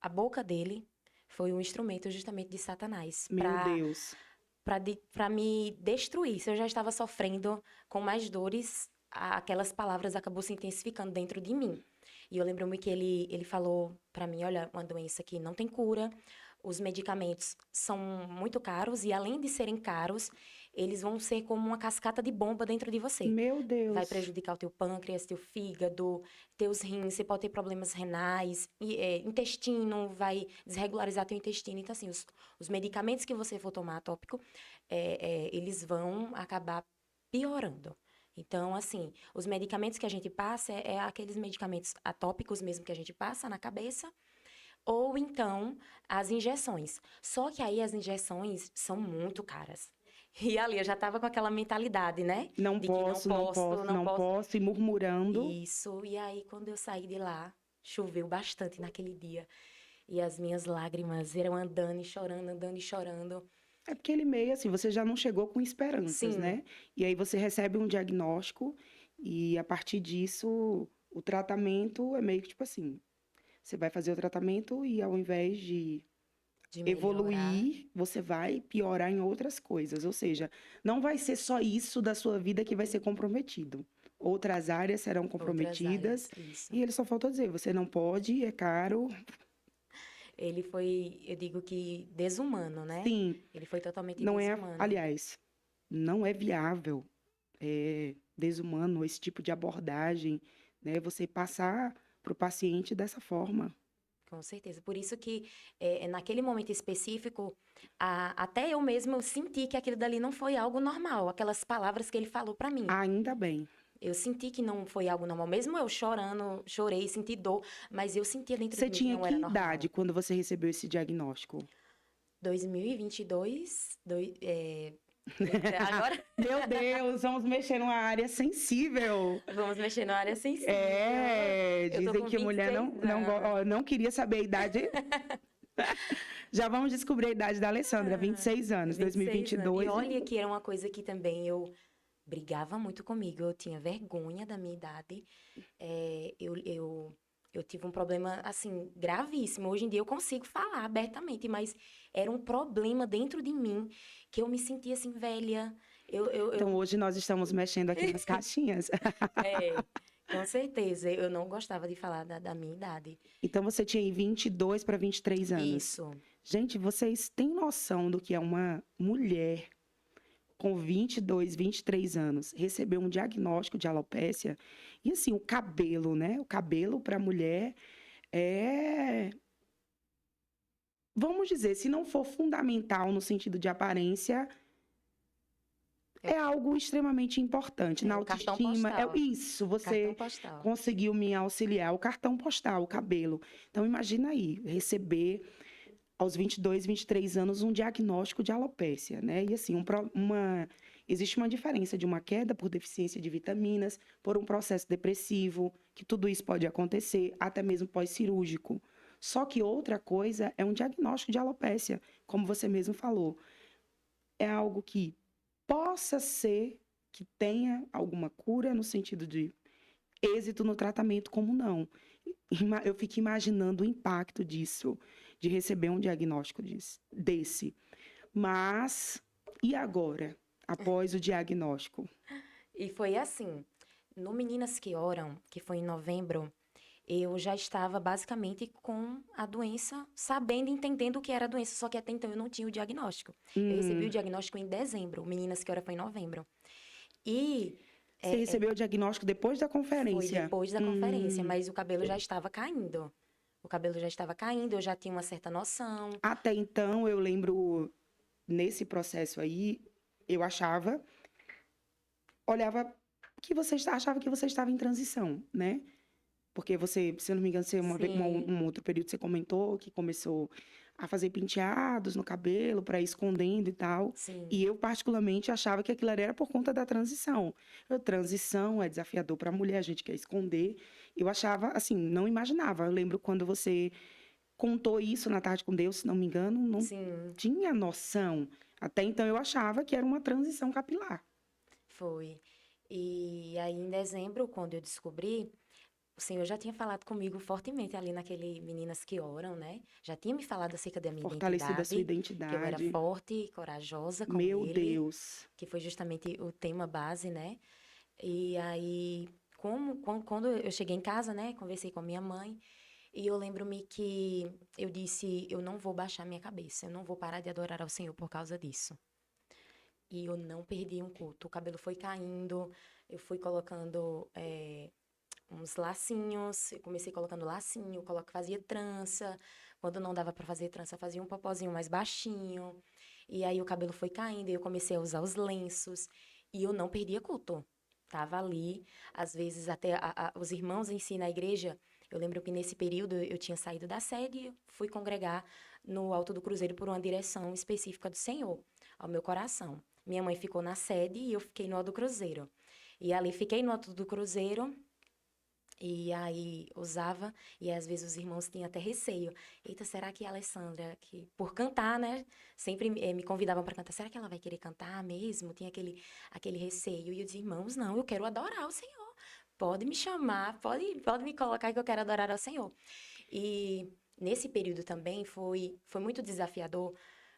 a boca dele foi um instrumento justamente de Satanás Meu Deus. para me destruir. Se eu já estava sofrendo com mais dores, aquelas palavras acabou se intensificando dentro de mim. E eu lembro-me que ele falou para mim, olha, uma doença que não tem cura, os medicamentos são muito caros e além de serem caros, eles vão ser como uma cascata de bomba dentro de você. Meu Vai Deus. prejudicar o teu pâncreas, teu fígado, teus rins, você pode ter problemas renais, intestino, vai desregularizar teu intestino. Então, assim, os medicamentos que você for tomar tópico, eles vão acabar piorando. Então, assim, os medicamentos que a gente passa é aqueles medicamentos atópicos mesmo que a gente passa na cabeça, ou então as injeções. Só que aí as injeções são muito caras. E ali eu já estava com aquela mentalidade, né? Não De que não posso, não posso, posso, não não posso. posso. E murmurando. Isso. E aí, quando eu saí de lá, choveu bastante naquele dia. E as minhas lágrimas eram andando e chorando, andando e chorando. É porque ele meio assim, você já não chegou com esperanças, Sim, né? E aí você recebe um diagnóstico e a partir disso o tratamento é meio que tipo assim, você vai fazer o tratamento e ao invés de De melhorar. evoluir, você vai piorar em outras coisas. Ou seja, não vai ser só isso da sua vida que vai ser comprometido. Outras áreas serão Outras comprometidas. áreas, isso. E ele só faltou dizer: você não pode, é caro. Ele foi, eu digo que desumano, né? Sim, Ele foi totalmente não é. desumano. Aliás, não é viável, desumano esse tipo de abordagem, né? Você passar para o paciente dessa forma. Com certeza. Por isso que, naquele momento específico, até eu mesma eu senti que aquilo dali não foi algo normal. Aquelas palavras que ele falou pra mim. Ainda bem. Eu senti que não foi algo normal. Mesmo eu chorando, chorei, senti dor, mas eu sentia dentro Você de mim que tinha não que era idade normal. quando você recebeu esse diagnóstico? 2022, eita, agora Meu Deus, vamos mexer numa área sensível. vamos mexer na área sensível. É, Eu tô dizem com que mulher 26 anos. ó, não queria saber a idade. Já vamos descobrir a idade da Alessandra, 26 anos, 26 anos. E 2022. olha que era uma coisa que também eu brigava muito comigo. Eu tinha vergonha da minha idade. Eu tive um problema, assim, gravíssimo. Hoje em dia eu consigo falar abertamente, mas era um problema dentro de mim que eu me sentia, assim, velha. Então, hoje nós estamos mexendo aqui nas caixinhas. É, com certeza. Eu não gostava de falar da minha idade. Então, você tinha aí 22 para 23 anos. Isso. Gente, vocês têm noção do que é uma mulher com 22, 23 anos receber um diagnóstico de alopécia? E assim, o cabelo, né? O cabelo para mulher é, vamos dizer, se não for fundamental no sentido de aparência, É é algo extremamente importante na o cartão autoestima. postal. Isso, Cartão você postal. conseguiu me auxiliar, o cartão postal, o cabelo. Então, imagina aí, receber aos 22, 23 anos um diagnóstico de alopécia, né? E assim, existe uma diferença de uma queda por deficiência de vitaminas, por um processo depressivo, que tudo isso pode acontecer, até mesmo pós-cirúrgico. Só que outra coisa é um diagnóstico de alopécia, como você mesmo falou. É algo que possa ser que tenha alguma cura no sentido de êxito no tratamento, como não. Eu fico imaginando o impacto disso, de receber um diagnóstico desse. Mas, e agora? Após o diagnóstico? E foi assim, no Meninas que Oram, que foi em novembro, eu já estava basicamente com a doença, sabendo e entendendo o que era a doença, só que até então eu não tinha o diagnóstico. Eu recebi o Hum, diagnóstico em dezembro, o Meninas que Oram foi em novembro. E você recebeu o diagnóstico depois da foi conferência? depois da conferência, mas o cabelo já estava caindo. O cabelo já estava caindo, eu já tinha uma certa noção. Até então, eu lembro, nesse processo aí, eu olhava achava que você estava em transição, né? Porque você, se eu não me engano, Sim, um outro período você comentou que começou a fazer penteados no cabelo para ir escondendo e tal. sim. E eu, particularmente, achava que aquilo era por conta da transição. Transição é desafiador para a mulher, a gente quer esconder. Eu achava, assim, não imaginava. Eu lembro quando você contou isso na Tarde com Deus, se não me engano, não Sim, tinha noção. Até então eu achava que era uma transição capilar. foi. E aí, em dezembro, quando eu descobri, o Senhor já tinha falado comigo fortemente ali naquele Meninas que Oram, né? Já tinha me falado acerca da minha Fortalecida a sua identidade, que eu era identidade. forte e corajosa com Meu Ele, Deus. que foi justamente o tema base, né? E aí, quando eu cheguei em casa, né? Conversei com a minha mãe, e eu lembro-me que eu disse: eu não vou baixar minha cabeça, eu não vou parar de adorar ao Senhor por causa disso. E eu não perdi um culto. O cabelo foi caindo, eu fui colocando uns lacinhos. Eu comecei colocando lacinho, fazia trança. Quando não dava para fazer trança, fazia um popozinho mais baixinho. E aí o cabelo foi caindo, e eu comecei a usar os lenços. E eu não perdia culto. Tava ali, às vezes até os irmãos em si na igreja. Eu lembro que nesse período eu tinha saído da sede, fui congregar no Alto do Cruzeiro por uma direção específica do Senhor, ao meu coração. Minha mãe ficou na sede e eu fiquei no Alto do Cruzeiro. E ali fiquei no Alto do Cruzeiro, e aí usava, e às vezes os irmãos tinham até receio. Eita, será que a Alessandra, que por cantar, né? Sempre me convidavam para cantar. Será que ela vai querer cantar mesmo? Tinha aquele receio. E eu dizia, irmãos, não, eu quero adorar o Senhor. Pode me chamar, pode me colocar que eu quero adorar ao Senhor. E nesse período também foi muito desafiador,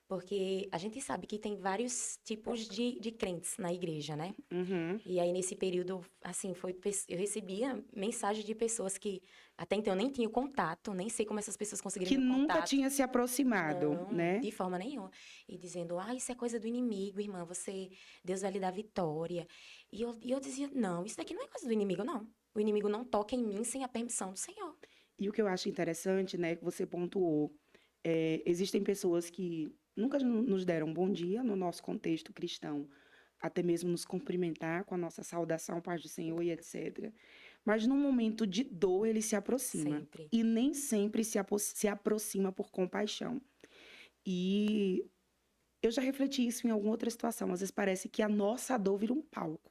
porque a gente sabe que tem vários tipos de crentes na igreja, né? Uhum. E aí, nesse período, assim, eu recebia mensagem de pessoas que até então eu nem tinha contato, nem sei como essas pessoas conseguiram Que meu nunca contato. tinha se aproximado, Não, né? de forma nenhuma. E dizendo, isso é coisa do inimigo, irmã, Deus vai lhe dar vitória. E eu dizia, não, isso daqui não é coisa do inimigo, não. O inimigo não toca em mim sem a permissão do Senhor. E o que eu acho interessante, né, que você pontuou, existem pessoas que nunca nos deram bom dia no nosso contexto cristão, até mesmo nos cumprimentar com a nossa saudação, paz do Senhor e etc. Mas num momento de dor, ele se aproxima. Sempre. E nem sempre se aproxima por compaixão. E eu já refleti isso em alguma outra situação. Às vezes parece que a nossa dor vira um palco.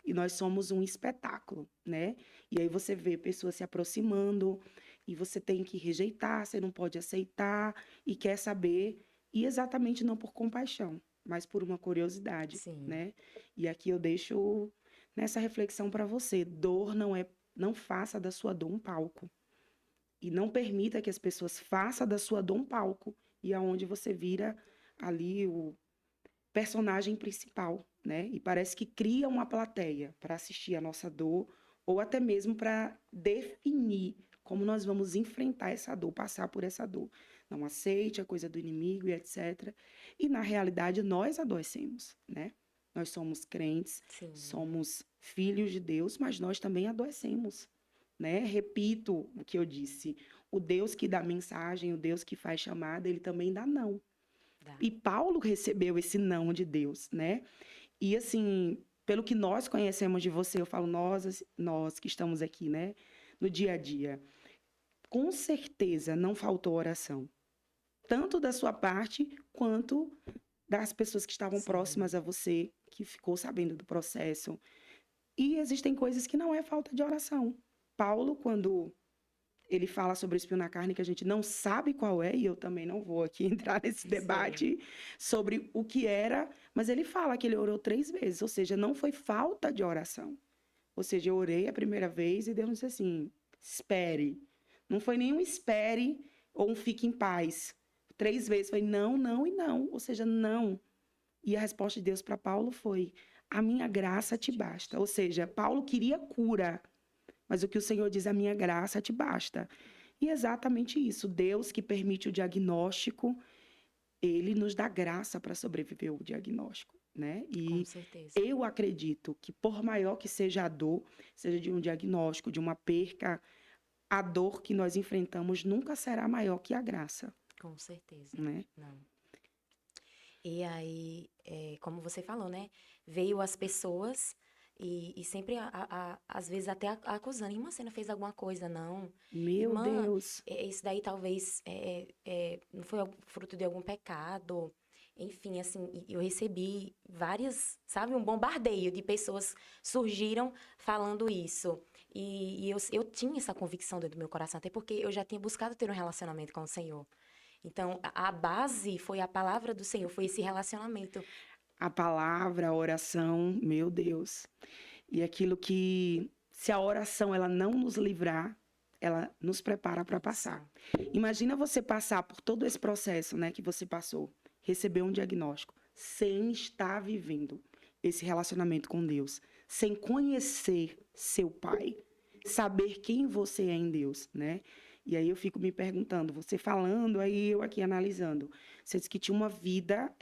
E nós somos um espetáculo, né? E aí você vê pessoas se aproximando e você tem que rejeitar, você não pode aceitar e quer saber, e exatamente não por compaixão, mas por uma curiosidade, Sim. né? E aqui eu deixo nessa reflexão para você, dor não faça da sua dor um palco. E não permita que as pessoas façam da sua dor um palco e aonde você vira ali o personagem principal, né? E parece que cria uma plateia para assistir a nossa dor ou até mesmo para definir como nós vamos enfrentar essa dor, passar por essa dor. Não aceite a coisa do inimigo e etc. E na realidade nós adoecemos, né? Nós somos crentes, Sim. somos filhos de Deus, mas nós também adoecemos, né? Repito o que eu disse, o Deus que dá mensagem, o Deus que faz chamada, ele também dá não. Dá. E Paulo recebeu esse não de Deus, né? E assim, pelo que nós conhecemos de você, eu falo nós que estamos aqui, né, no dia a dia, com certeza não faltou oração, tanto da sua parte quanto das pessoas que estavam Sim. próximas a você, que ficou sabendo do processo. E existem coisas que não é falta de oração. Paulo, quando ele fala sobre o espinho na carne que a gente não sabe qual é, e eu também não vou aqui entrar nesse debate sobre o que era, mas ele fala que ele orou 3 vezes, ou seja, não foi falta de oração. Ou seja, eu orei a primeira vez e Deus disse assim, espere. Não foi nenhum espere ou um fique em paz. 3 vezes foi não, não e não, ou seja, não. E a resposta de Deus para Paulo foi, a minha graça te basta. Ou seja, Paulo queria cura, mas o que o Senhor diz, a minha graça te basta. E é exatamente isso. Deus que permite o diagnóstico, ele nos dá graça para sobreviver ao diagnóstico, né? Com E certeza. eu acredito que por maior que seja a dor, seja de um diagnóstico, de uma perca, a dor que nós enfrentamos nunca será maior que a graça, Com certeza. né? Não. E aí, como você falou, né? Veio as pessoas e sempre, às vezes, até acusando. Irmã, você não fez alguma coisa, não? Meu Irmã, Deus. isso daí talvez não foi fruto de algum pecado. Enfim, assim, eu recebi várias, sabe, um bombardeio de pessoas surgiram falando isso. E eu tinha essa convicção dentro do meu coração, até porque eu já tinha buscado ter um relacionamento com o Senhor. Então, a base foi a palavra do Senhor, foi esse relacionamento. A palavra, a oração, meu Deus. E aquilo que, se a oração ela não nos livrar, ela nos prepara para passar. Imagina você passar por todo esse processo, né, que você passou, receber um diagnóstico, sem estar vivendo esse relacionamento com Deus, sem conhecer seu Pai, saber quem você é em Deus, né? E aí eu fico me perguntando, você falando, aí eu aqui analisando. Você disse que tinha uma vida,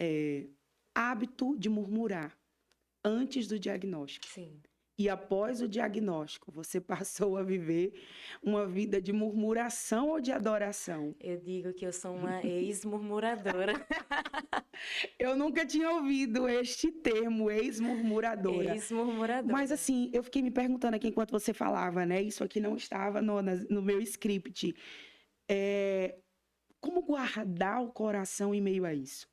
hábito de murmurar antes do diagnóstico. Sim. E após o diagnóstico, você passou a viver uma vida de murmuração ou de adoração? Eu digo que eu sou uma ex-murmuradora. Eu nunca tinha ouvido este termo, ex-murmuradora. Ex-murmuradora. Mas assim, eu fiquei me perguntando aqui enquanto você falava, né? Isso aqui não estava no meu script. Como guardar o coração em meio a isso?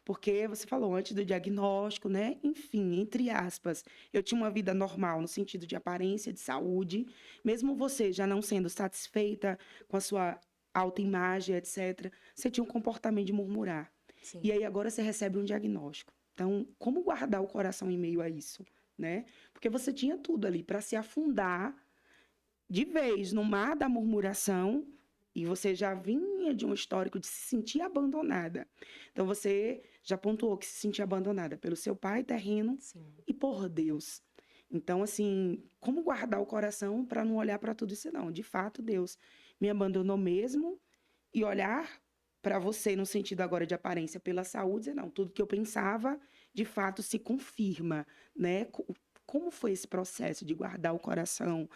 Porque você falou antes do diagnóstico, né? Enfim, entre aspas, eu tinha uma vida normal no sentido de aparência, de saúde, mesmo você já não sendo satisfeita com a sua autoimagem, etc., você tinha um comportamento de murmurar. Sim. E aí agora você recebe um diagnóstico. Então, como guardar o coração em meio a isso, né? Porque você tinha tudo ali para se afundar de vez no mar da murmuração, E você já vinha de um histórico de se sentir abandonada. Então, você já pontuou que se sentia abandonada pelo seu pai terreno Sim. e por Deus. Então, assim, como guardar o coração para não olhar para tudo isso? Não, de fato, Deus me abandonou mesmo e olhar para você no sentido agora de aparência pela saúde, não, tudo que eu pensava, de fato, se confirma, né? Como foi esse processo de guardar o coração,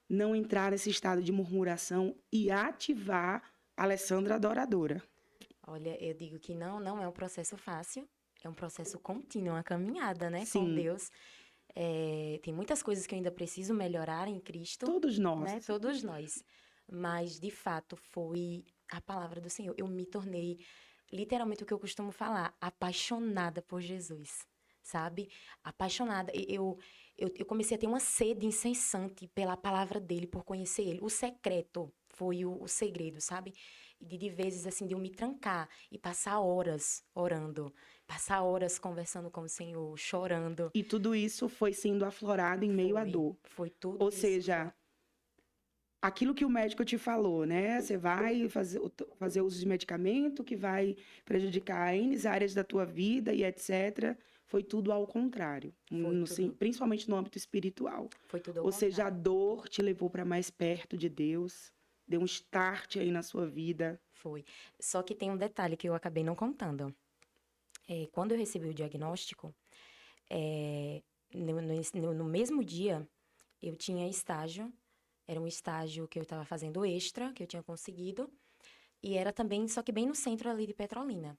não entrar nesse estado de murmuração e ativar a Alessandra adoradora? Olha, eu digo que não é um processo fácil, é um processo contínuo, uma caminhada, né, com Sim, Deus. Tem muitas coisas que eu ainda preciso melhorar em Cristo, todos né, nós. todos nós. Mas, de fato, foi a palavra do Senhor. Eu me tornei, literalmente, o que eu costumo falar, apaixonada por Jesus, sabe? Apaixonada. Eu comecei a ter uma sede incessante pela palavra dele, por conhecer ele. O secreto foi o segredo, sabe? E de vezes, assim, de eu me trancar e passar horas orando, passar horas conversando com o Senhor, chorando. E tudo isso foi sendo aflorado em meio à dor. Foi tudo Ou isso, foi. seja, aquilo que o médico te falou, né? Você vai fazer uso de medicamento que vai prejudicar N áreas da tua vida e etc. Foi tudo ao contrário, Foi tudo, principalmente no âmbito espiritual. foi tudo ao Ou seja, a contrário. dor te levou para mais perto de Deus, deu um start aí na sua vida. Foi. Só que tem um detalhe que eu acabei não contando. Quando eu recebi o diagnóstico, é, no mesmo dia, eu tinha estágio. Era um estágio que eu estava fazendo extra, que eu tinha conseguido. E era também, só que bem no centro ali de Petrolina.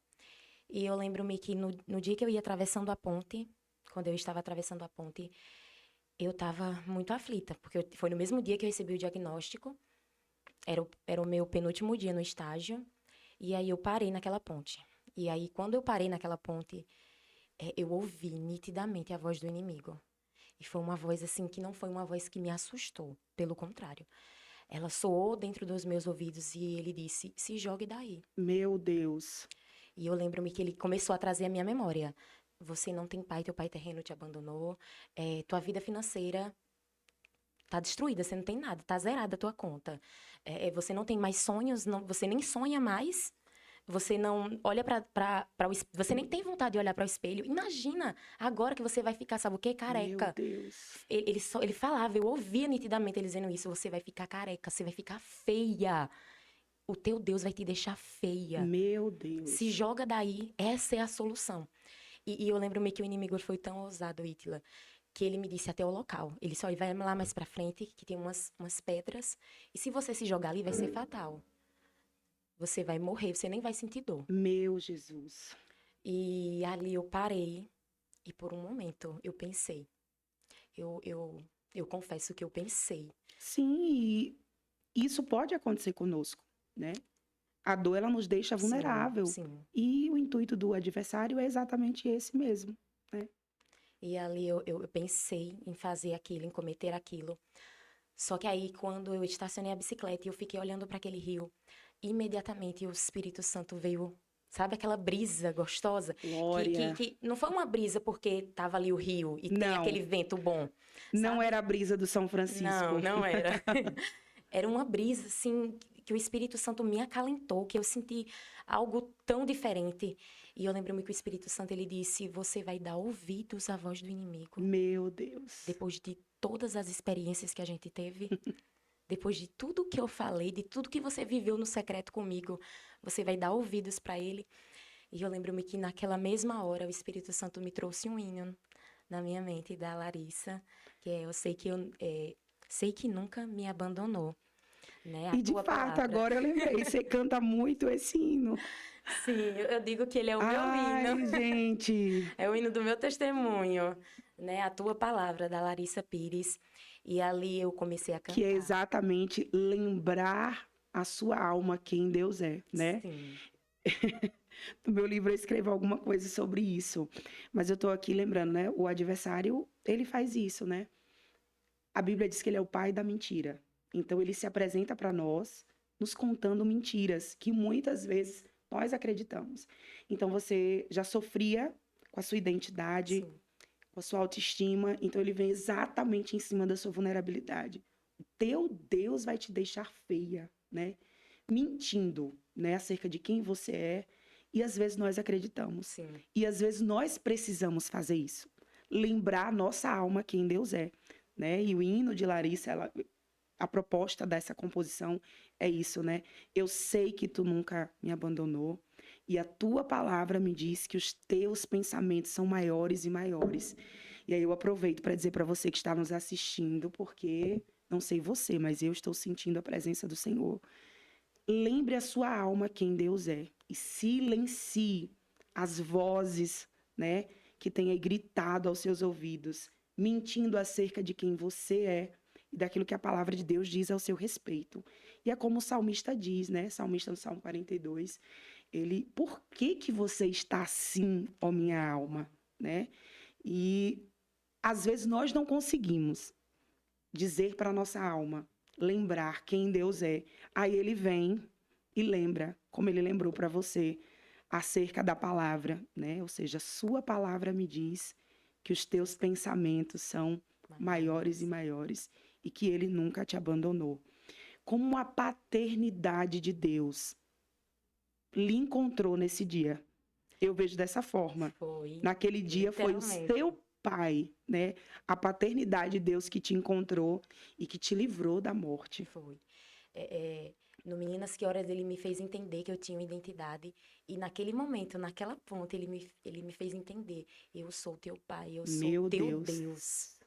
E eu lembro-me que no dia que eu ia atravessando a ponte, quando eu estava atravessando a ponte, eu estava muito aflita, porque foi no mesmo dia que eu recebi o diagnóstico. Era o meu penúltimo dia no estágio. E aí eu parei naquela ponte. E aí, quando eu parei naquela ponte, eu ouvi nitidamente a voz do inimigo. E foi uma voz assim que não foi uma voz que me assustou, pelo contrário. Ela soou dentro dos meus ouvidos e ele disse: "Se jogue daí". Meu Deus, E eu lembro-me que ele começou a trazer a minha memória. Você não tem pai, teu pai terreno te abandonou, tua vida financeira tá destruída, você não tem nada, tá zerada a tua conta. Você não tem mais sonhos, você nem sonha mais. Você não olha você nem tem vontade de olhar para o espelho. Imagina agora que você vai ficar, sabe o quê? meu Careca. Deus, Ele falava, eu ouvia nitidamente ele dizendo isso. Você vai ficar careca, você vai ficar feia. O teu Deus vai te deixar feia. meu Se Deus. joga daí, essa é a solução. E eu lembro-me que o inimigo foi tão ousado, Ítila, que ele me disse até o local. Ele só vai lá mais pra frente, que tem umas pedras. E se você se jogar ali, vai ser fatal. Você vai morrer, você nem vai sentir dor. Meu Jesus. E ali eu parei e por um momento eu pensei. Eu, eu, eu confesso que eu pensei. Sim, e isso pode acontecer conosco, né? A dor, ela nos deixa Sim, vulnerável. sim. E o intuito do adversário é exatamente esse mesmo, né? E ali eu pensei em fazer aquilo, em cometer aquilo. Só que aí, quando eu estacionei a bicicleta e eu fiquei olhando para aquele rio, imediatamente o Espírito Santo veio, sabe aquela brisa gostosa? Glória. Que não foi uma brisa porque tava ali o rio e tem Não, aquele vento bom, não sabe? era a brisa do São Não, Francisco. não era. Era uma brisa, assim, que o Espírito Santo me acalentou, que eu senti algo tão diferente. E eu lembro-me que o Espírito Santo, ele disse, você vai dar ouvidos à voz do inimigo. Meu Deus. Depois de todas as experiências que a gente teve, depois de tudo que eu falei, de tudo que você viveu no secreto comigo, você vai dar ouvidos para ele. E eu lembro-me que naquela mesma hora o Espírito Santo me trouxe um hino na minha mente da Larissa, que é sei que nunca me abandonou, né? A E de tua fato, palavra. agora eu lembrei, você canta muito esse hino. Sim, eu digo que ele é o meu hino, Ai, gente, é o hino do meu testemunho, né? A tua palavra da Larissa Pires. E ali eu comecei a que é cantar. exatamente lembrar a sua alma quem Deus é, né? Sim, No meu livro eu escrevo alguma coisa sobre isso, mas eu tô aqui lembrando, né? O adversário, ele faz isso, né? A Bíblia diz que ele é o pai da mentira. Então ele se apresenta para nós, nos contando mentiras que muitas vezes nós acreditamos. Então você já sofria com a sua identidade, sim. com a sua autoestima, então ele vem exatamente em cima da sua vulnerabilidade. O teu Deus vai te deixar feia, né? mentindo, né, acerca de quem você é, e às vezes nós acreditamos. Sim. E às vezes nós precisamos fazer isso. Lembrar a nossa alma quem Deus é, né? E o hino de Larissa, a proposta dessa composição é isso, né? Eu sei que tu nunca me abandonou e a tua palavra me diz que os teus pensamentos são maiores e maiores. E aí eu aproveito para dizer para você que está nos assistindo, porque não sei você, mas eu estou sentindo a presença do Senhor. Lembre a sua alma quem Deus é e silencie as vozes, né, que têm aí gritado aos seus ouvidos, mentindo acerca de quem você é e daquilo que a palavra de Deus diz ao seu respeito. E é como o salmista diz, né, salmista no Salmo 42, ele, por que você está assim, ó minha alma, né? E às vezes nós não conseguimos dizer para a nossa alma, lembrar quem Deus é. Aí ele vem e lembra, como ele lembrou para você, acerca da palavra, né? Ou seja, sua palavra me diz que os teus pensamentos são maiores e maiores e que ele nunca te abandonou. Como a paternidade de Deus lhe encontrou nesse dia. Eu vejo dessa forma. Foi. Naquele dia foi o seu pai, né? A paternidade de Deus que te encontrou e que te livrou da morte. Foi. No Meninas que Horas ele me fez entender que eu tinha uma identidade e naquele momento, naquela ponta, ele me fez entender, eu sou teu pai, eu sou teu Deus.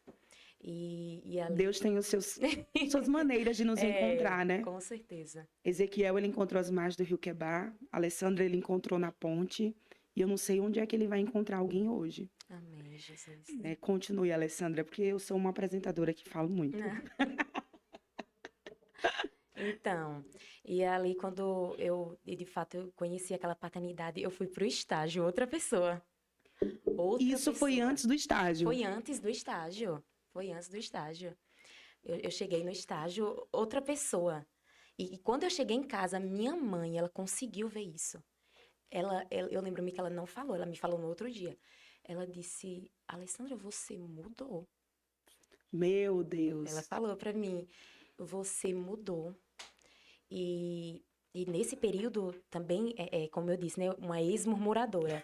E ali... Deus tem suas maneiras de nos encontrar, né? Com certeza. Ezequiel, ele encontrou as margens do rio Quebar. Alessandra, ele encontrou na ponte. E eu não sei onde é que ele vai encontrar alguém hoje. Amém, Jesus. Continue, Alessandra, porque eu sou uma apresentadora que falo muito. Então, e ali quando de fato, eu conheci aquela paternidade, eu fui pro estágio, outra pessoa. Isso foi antes do estágio? Foi antes do estágio. Foi antes do estágio. Eu cheguei no estágio, outra pessoa. E quando eu cheguei em casa, minha mãe, ela conseguiu ver isso. Eu lembro-me que ela não falou, ela me falou no outro dia. Ela disse, Alessandra, você mudou. Meu Deus. Ela falou pra mim, você mudou. E nesse período também, como eu disse, né, uma ex-murmuradora.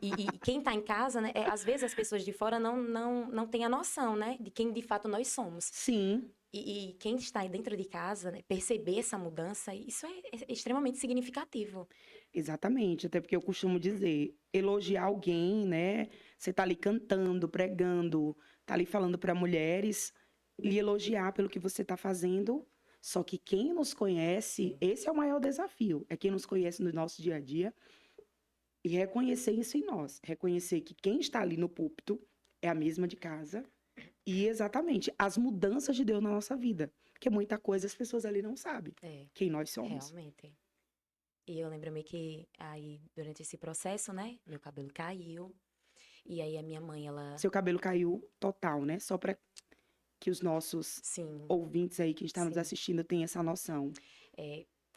E quem está em casa, né, às vezes as pessoas de fora não têm a noção, né, de quem de fato nós somos. Sim. E quem está dentro de casa, né, perceber essa mudança, isso é extremamente significativo. Exatamente, até porque eu costumo dizer, elogiar alguém, né, você tá ali cantando, pregando, tá ali falando para mulheres, lhe elogiar pelo que você tá fazendo. Só que quem nos conhece, esse é o maior desafio, é quem nos conhece no nosso dia a dia e reconhecer isso em nós. Reconhecer que quem está ali no púlpito é a mesma de casa e exatamente as mudanças de Deus na nossa vida. Porque muita coisa as pessoas ali não sabem quem nós somos. Realmente. E eu lembro-me que aí, durante esse processo, né, meu cabelo caiu. E aí a minha mãe, ela... Seu cabelo caiu total, né? Só para que os nossos ouvintes aí que estão nos assistindo tenham essa noção.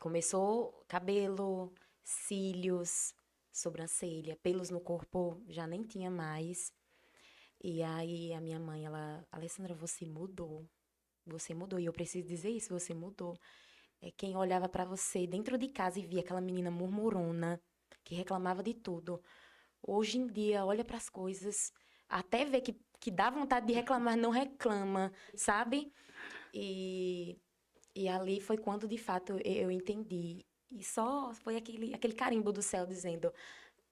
Começou cabelo, cílios, sobrancelha, pelos no corpo já nem tinha mais. E aí a minha mãe, ela, Alessandra, você mudou. Você mudou. E eu preciso dizer isso, você mudou. Quem olhava pra você dentro de casa e via aquela menina murmurona, que reclamava de tudo. Hoje em dia, olha pras coisas, até vê que dá vontade de reclamar, não reclama, sabe? E ali foi quando, de fato, eu entendi. E só foi aquele carimbo do céu dizendo,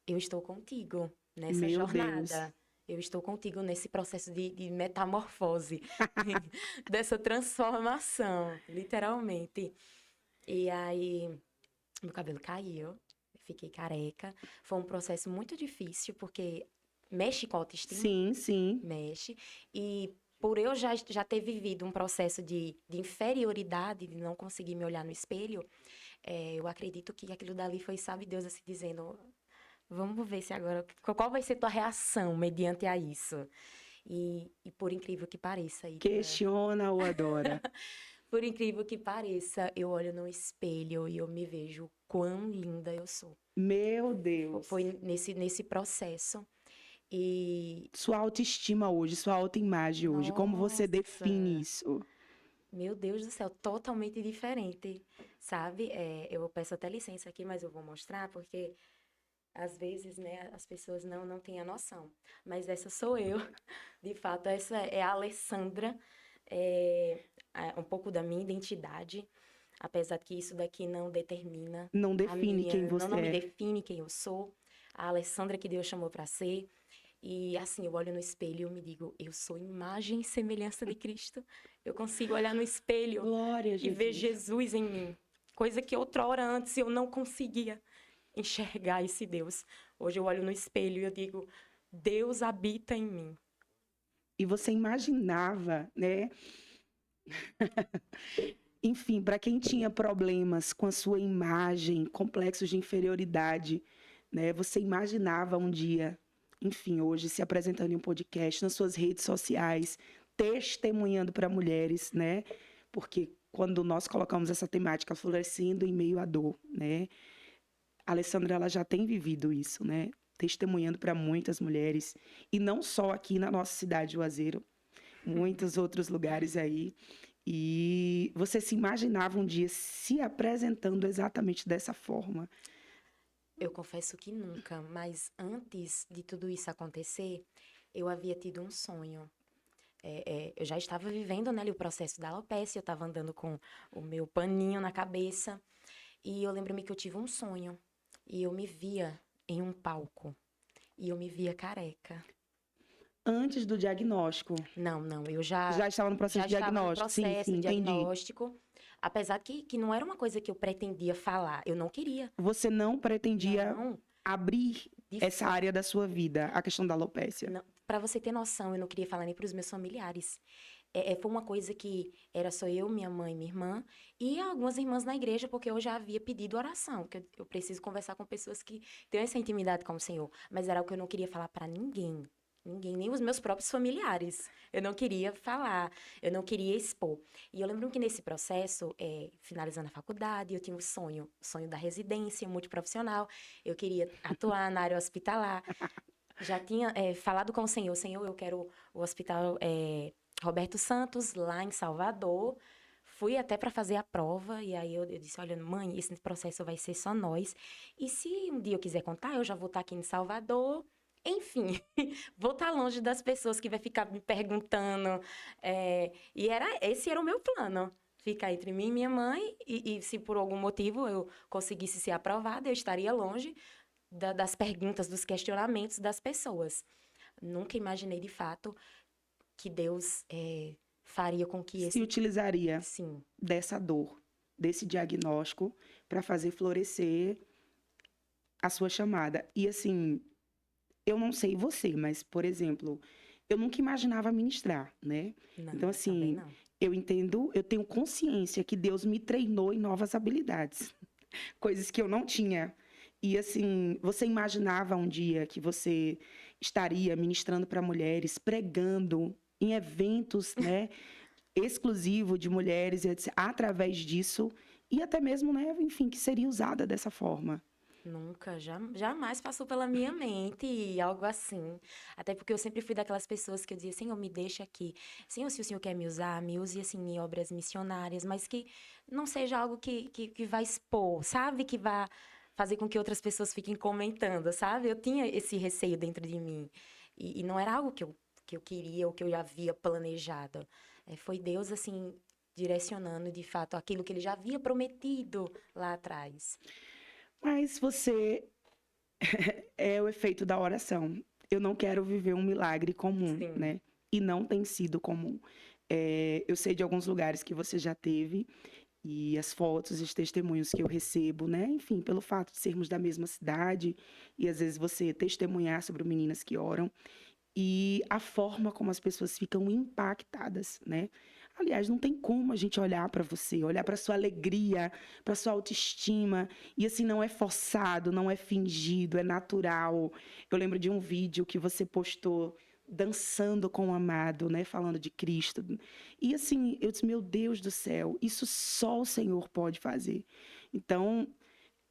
eu estou contigo nessa jornada. Deus. Eu estou contigo nesse processo de metamorfose, dessa transformação, literalmente. E aí, meu cabelo caiu, fiquei careca. Foi um processo muito difícil, porque mexe com a autoestima. Sim, sim. Mexe. E por eu já ter vivido um processo de inferioridade, de não conseguir me olhar no espelho, eu acredito que aquilo dali foi, sabe, Deus assim dizendo... Vamos ver se agora... Qual vai ser tua reação mediante a isso? E por incrível que pareça... Questiona ou adora. Por incrível que pareça, eu olho no espelho e eu me vejo quão linda eu sou. Meu Deus! Foi nesse processo. E... Sua autoestima hoje, sua autoimagem hoje, como você define isso? Meu Deus do céu, totalmente diferente, sabe? Eu peço até licença aqui, mas eu vou mostrar, porque às vezes, né, as pessoas não têm a noção. Mas essa sou eu, de fato, essa é a Alessandra, um pouco da minha identidade, apesar que isso daqui não determina Não define quem não você me é. define quem eu sou, a Alessandra que Deus chamou para ser. E assim, eu olho no espelho e eu me digo, eu sou imagem e semelhança de Cristo. Eu consigo olhar no espelho Glória a e ver Jesus. Jesus em mim. Coisa que outrora antes eu não conseguia enxergar esse Deus. Hoje eu olho no espelho e eu digo, Deus habita em mim. E você imaginava, né? Enfim, para quem tinha problemas com a sua imagem, complexos de inferioridade, né? Você imaginava um dia, enfim, hoje se apresentando em um podcast, nas suas redes sociais, testemunhando para mulheres, né? Porque quando nós colocamos essa temática florescendo em meio à dor, né? A Alessandra, ela já tem vivido isso, né? Testemunhando para muitas mulheres, e não só aqui na nossa cidade, Juazeiro, muitos outros lugares aí. E você se imaginava um dia se apresentando exatamente dessa forma? Eu confesso que nunca, mas antes de tudo isso acontecer, eu havia tido um sonho. Eu já estava vivendo, né, ali o processo da alopecia, eu estava andando com o meu paninho na cabeça, e eu lembro-me que eu tive um sonho, e eu me via em um palco, e eu me via careca. Antes do diagnóstico. Não, eu já Já estava no processo de estava no diagnóstico. Sim, processo sim, de entendi. diagnóstico, apesar que não era uma coisa que eu pretendia falar, eu não queria. Você não pretendia Não, abrir de essa área da sua vida, a questão da alopécia. Para você ter noção, eu não queria falar nem para os meus familiares. Foi uma coisa que era só eu, minha mãe, minha irmã e algumas irmãs na igreja, porque eu já havia pedido oração, porque eu preciso conversar com pessoas que têm essa intimidade com o Senhor. Mas era o que eu não queria falar para ninguém. Ninguém, nem os meus próprios familiares. Eu não queria falar, eu não queria expor. E eu lembro que nesse processo, finalizando a faculdade, eu tinha o sonho da residência multiprofissional. Eu queria atuar na área hospitalar. Já tinha falado com o Senhor, eu quero o hospital Roberto Santos, lá em Salvador. Fui até para fazer a prova, e aí eu disse, olha, mãe, esse processo vai ser só nós. E se um dia eu quiser contar, eu já vou estar aqui em Salvador. Enfim, vou estar longe das pessoas que vai ficar me perguntando. Esse era o meu plano. Ficar entre mim e minha mãe, e se por algum motivo eu conseguisse ser aprovada, eu estaria longe das perguntas, dos questionamentos das pessoas. Nunca imaginei, de fato, que Deus faria com que Se utilizaria Sim, dessa dor, desse diagnóstico, para fazer florescer a sua chamada. E assim, eu não sei você, mas, por exemplo, eu nunca imaginava ministrar, né? não, Então, também assim, não. eu entendo, eu tenho consciência que Deus me treinou em novas habilidades, coisas que eu não tinha. E, assim, você imaginava um dia que você estaria ministrando para mulheres, pregando em eventos, né, exclusivo de mulheres, e etc., através disso, e até mesmo, né, enfim, que seria usada dessa forma. Nunca, jamais passou pela minha mente algo assim. Até porque eu sempre fui daquelas pessoas que eu dizia, Senhor, me deixa aqui. Senhor, se o Senhor quer me usar, me use assim em obras missionárias, mas que não seja algo que vai expor, sabe? Que vá fazer com que outras pessoas fiquem comentando, sabe? Eu tinha esse receio dentro de mim. E não era algo que eu queria ou que eu já havia planejado. Foi Deus, assim, direcionando de fato aquilo que ele já havia prometido lá atrás. Mas você é o efeito da oração. Eu não quero viver um milagre comum, Sim. né? E não tem sido comum. Eu sei de alguns lugares que você já teve, e as fotos, os testemunhos que eu recebo, né? Enfim, pelo fato de sermos da mesma cidade, e às vezes você testemunhar sobre Meninas que Oram, e a forma como as pessoas ficam impactadas, né? Aliás, não tem como a gente olhar para você, olhar para sua alegria, para sua autoestima, e assim não é forçado, não é fingido, é natural. Eu lembro de um vídeo que você postou dançando com o amado, né, falando de Cristo. E assim, eu disse, meu Deus do céu, isso só o Senhor pode fazer. Então,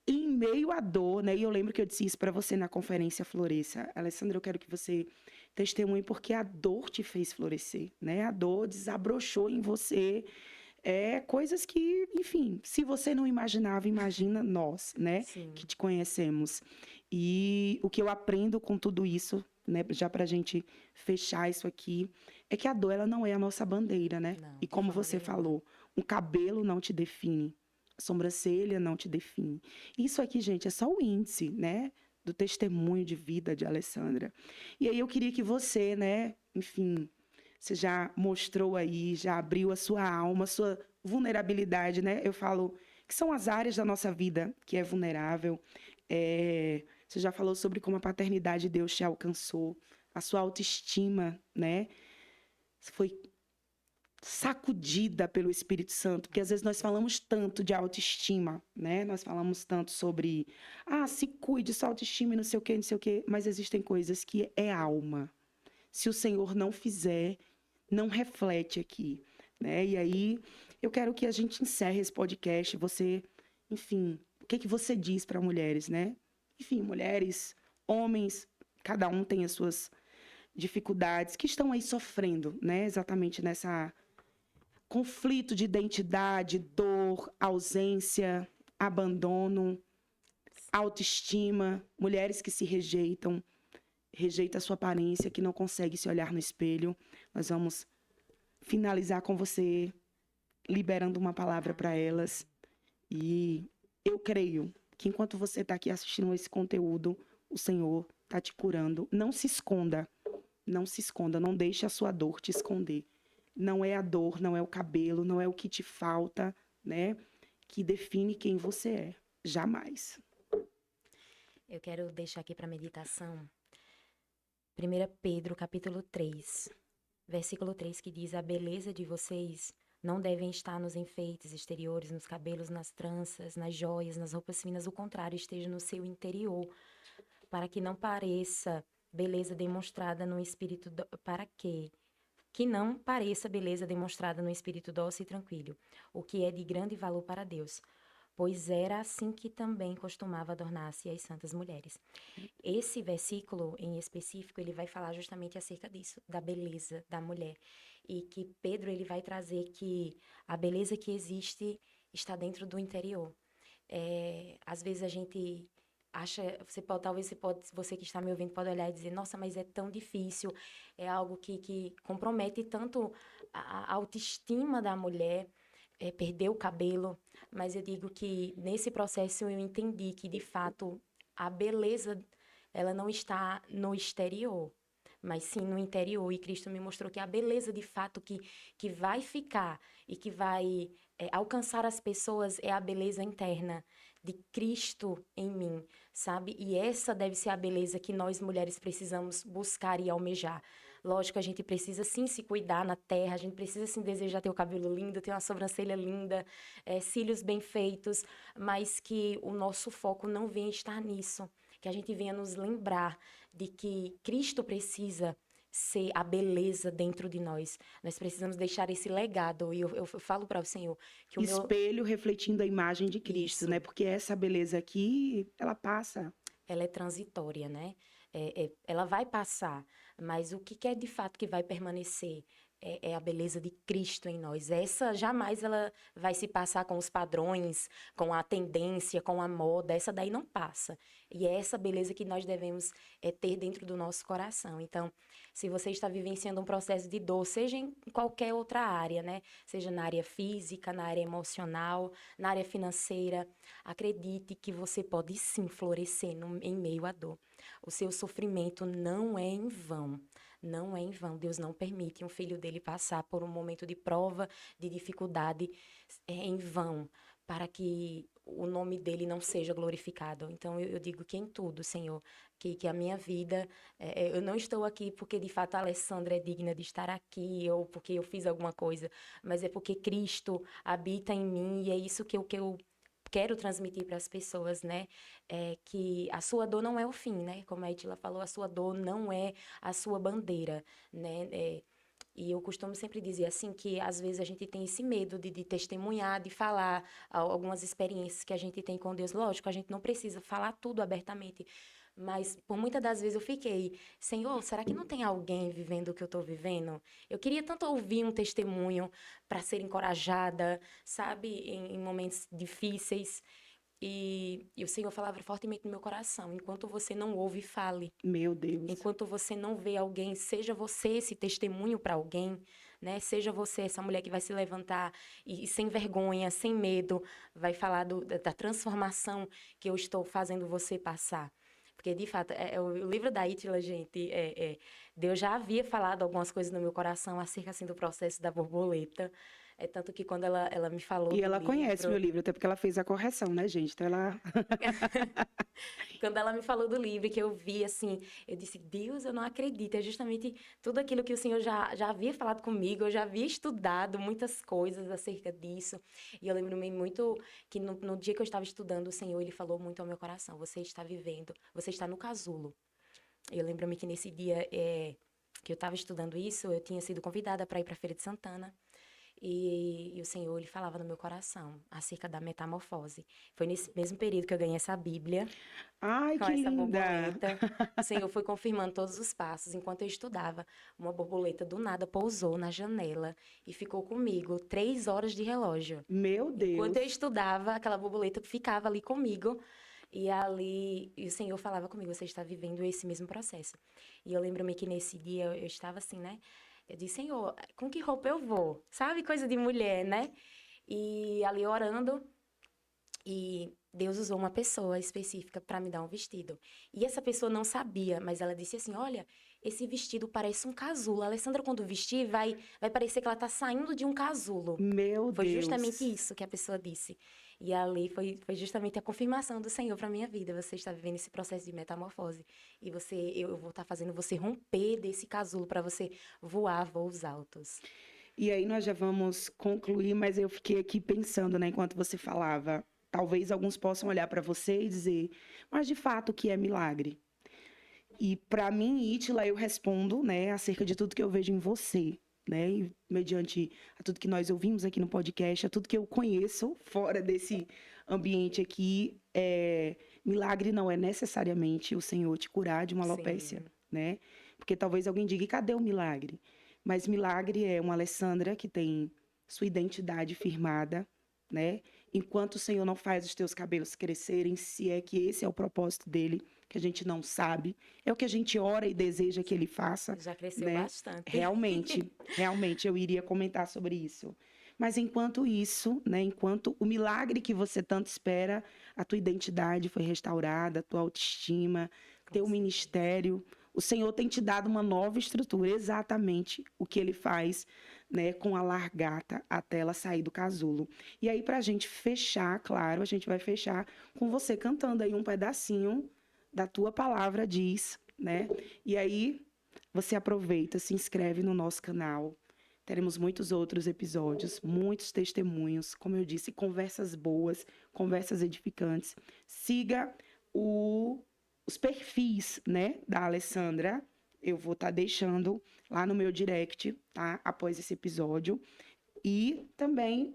em meio à dor, né? E eu lembro que eu disse isso para você na conferência Floresça. Alessandra, eu quero que você testemunhe porque a dor te fez florescer, né? A dor desabrochou em você Coisas que, enfim, se você não imaginava, imagina nós, né? Sim. Que te conhecemos. E o que eu aprendo com tudo isso, né? Já pra gente fechar isso aqui, é que a dor, ela não é a nossa bandeira, né? Não, E de como forma você nenhuma. falou, um cabelo não te define. A sobrancelha não te define. Isso aqui, gente, é só o índice, né? Do testemunho de vida de Alessandra. E aí eu queria que você, né? Enfim, você já mostrou aí, já abriu a sua alma, a sua vulnerabilidade, né? Eu falo que são as áreas da nossa vida que é vulnerável. Você já falou sobre como a paternidade de Deus te alcançou, a sua autoestima, né? Foi sacudida pelo Espírito Santo, porque às vezes nós falamos tanto de autoestima, né? Nós falamos tanto sobre, se cuide, sua autoestima e não sei o quê, não sei o quê, mas existem coisas que é alma. Se o Senhor não fizer, não reflete aqui, né? E aí eu quero que a gente encerre esse podcast, você, enfim, o que você diz para mulheres, né? Enfim, mulheres, homens, cada um tem as suas dificuldades que estão aí sofrendo, né? Exatamente nessa conflito de identidade, dor, ausência, abandono, autoestima, mulheres que se rejeitam, rejeita a sua aparência, que não consegue se olhar no espelho. Nós vamos finalizar com você liberando uma palavra para elas. E eu creio que enquanto você está aqui assistindo esse conteúdo, o Senhor está te curando. Não se esconda, não se esconda, não deixe a sua dor te esconder. Não é a dor, não é o cabelo, não é o que te falta, né, que define quem você é. Jamais. Eu quero deixar aqui para meditação 1 Pedro, capítulo 3, versículo 3, que diz: a beleza de vocês não devem estar nos enfeites exteriores, nos cabelos, nas tranças, nas joias, nas roupas finas. O contrário, esteja no seu interior, para que não pareça beleza demonstrada no espírito... Para quê? Que não pareça beleza demonstrada no espírito dócil e tranquilo, o que é de grande valor para Deus, pois era assim que também costumava adornar-se as santas mulheres. Esse versículo em específico, ele vai falar justamente acerca disso, da beleza da mulher. E que Pedro, ele vai trazer que a beleza que existe está dentro do interior. Às vezes a gente acha, você que está me ouvindo pode olhar e dizer, nossa, mas é tão difícil, é algo que compromete tanto a autoestima da mulher, perder o cabelo, mas eu digo que nesse processo eu entendi que, de fato, a beleza, ela não está no exterior, mas sim no interior. E Cristo me mostrou que a beleza, de fato, que vai ficar e que vai alcançar as pessoas é a beleza interna de Cristo em mim, sabe? E essa deve ser a beleza que nós mulheres precisamos buscar e almejar. Lógico, a gente precisa sim se cuidar na terra, a gente precisa sim desejar ter o cabelo lindo, ter uma sobrancelha linda, cílios bem feitos, mas que o nosso foco não venha estar nisso, que a gente venha nos lembrar de que Cristo precisa ser a beleza dentro de nós. Nós precisamos deixar esse legado. E eu falo para o Senhor que o meu... Espelho refletindo a imagem de Cristo, Isso. né? Porque essa beleza aqui, ela passa. Ela é transitória, né? Ela vai passar, mas o que é de fato que vai permanecer é a beleza de Cristo em nós. Essa jamais ela vai se passar com os padrões, com a tendência, com a moda. Essa daí não passa. E é essa beleza que nós devemos ter dentro do nosso coração. Então, se você está vivenciando um processo de dor, seja em qualquer outra área, né? Seja na área física, na área emocional, na área financeira, acredite que você pode sim florescer em meio à dor. O seu sofrimento não é em vão. Não é em vão. Deus não permite um filho dele passar por um momento de prova, de dificuldade em vão, para que o nome dele não seja glorificado. Então, eu digo que em tudo, Senhor, que a minha vida, eu não estou aqui porque de fato a Alessandra é digna de estar aqui, ou porque eu fiz alguma coisa, mas é porque Cristo habita em mim, e é isso que eu quero transmitir para as pessoas, né? Que a sua dor não é o fim, né? Como a Itila falou, a sua dor não é a sua bandeira, né? E eu costumo sempre dizer assim que às vezes a gente tem esse medo de testemunhar, de falar algumas experiências que a gente tem com Deus. Lógico, a gente não precisa falar tudo abertamente, Mas por muitas das vezes eu fiquei, Senhor, será que não tem alguém vivendo o que eu estou vivendo? Eu queria tanto ouvir um testemunho para ser encorajada, sabe, em momentos difíceis. E o Senhor falava fortemente no meu coração: enquanto você não ouve, fale. Meu Deus. Enquanto você não vê alguém, seja você esse testemunho para alguém, né? Seja você essa mulher que vai se levantar e sem vergonha, sem medo, vai falar da transformação que eu estou fazendo você passar. Porque, de fato, o livro da Ítila, gente, Deus já havia falado algumas coisas no meu coração acerca, assim, do processo da borboleta. É tanto que quando ela me falou E do ela conhece meu livro... livro, até porque ela fez a correção, né, gente? Então ela. Quando ela me falou do livro, que eu vi, assim, eu disse, Deus, eu não acredito. É justamente tudo aquilo que o Senhor já havia falado comigo, eu já havia estudado muitas coisas acerca disso. E eu lembro-me muito que no dia que eu estava estudando, o Senhor, ele falou muito ao meu coração, você está vivendo, você está no casulo. Eu lembro-me que nesse dia que eu estava estudando isso, eu tinha sido convidada para ir para a Feira de Santana. E o Senhor, ele falava no meu coração acerca da metamorfose. Foi nesse mesmo período que eu ganhei essa Bíblia, Ai, com que essa linda! borboleta. O Senhor foi confirmando todos os passos. Enquanto eu estudava, uma borboleta do nada pousou na janela e ficou comigo 3 horas de relógio. Meu Enquanto eu Deus. estudava, aquela borboleta ficava ali comigo. E o Senhor falava comigo, você está vivendo esse mesmo processo. E eu lembro-me que nesse dia eu estava assim, né? Eu disse, Senhor, com que roupa eu vou? Sabe, coisa de mulher, né? E ali orando, e Deus usou uma pessoa específica para me dar um vestido. E essa pessoa não sabia, mas ela disse assim: olha, esse vestido parece um casulo. A Alessandra, quando vestir, vai parecer que ela está saindo de um casulo. Meu Foi justamente Deus. isso que a pessoa disse. E ali foi justamente a confirmação do Senhor para minha vida. Você está vivendo esse processo de metamorfose. E eu vou estar fazendo você romper desse casulo para você voar voos altos. E aí nós já vamos concluir, mas eu fiquei aqui pensando, né, enquanto você falava. Talvez alguns possam olhar para você e dizer, mas de fato o que é milagre? E para mim, Ítila, eu respondo, né, acerca de tudo que eu vejo em você, né, e mediante a tudo que nós ouvimos aqui no podcast, a tudo que eu conheço fora desse ambiente aqui, milagre não é necessariamente o Senhor te curar de uma alopécia, Sim. né? Porque talvez alguém diga, e cadê o milagre? Mas milagre é uma Alessandra que tem sua identidade firmada, né? Enquanto o Senhor não faz os teus cabelos crescerem, se é que esse é o propósito dele, que a gente não sabe, é o que a gente ora e deseja que ele faça, Já cresceu né? bastante. Realmente eu iria comentar sobre isso. Mas enquanto isso, né, enquanto o milagre que você tanto espera, a tua identidade foi restaurada, a tua autoestima, Com teu certeza. ministério, o Senhor tem te dado uma nova estrutura, exatamente o que ele faz, né, com a largata até ela sair do casulo. E aí, para a gente fechar, claro, a gente vai fechar com você cantando aí um pedacinho da tua palavra, diz, né? E aí, você aproveita, se inscreve no nosso canal. Teremos muitos outros episódios, muitos testemunhos, como eu disse, conversas boas, conversas edificantes. Siga os perfis, né, da Alessandra. Eu vou estar deixando lá no meu direct, tá? Após esse episódio. E também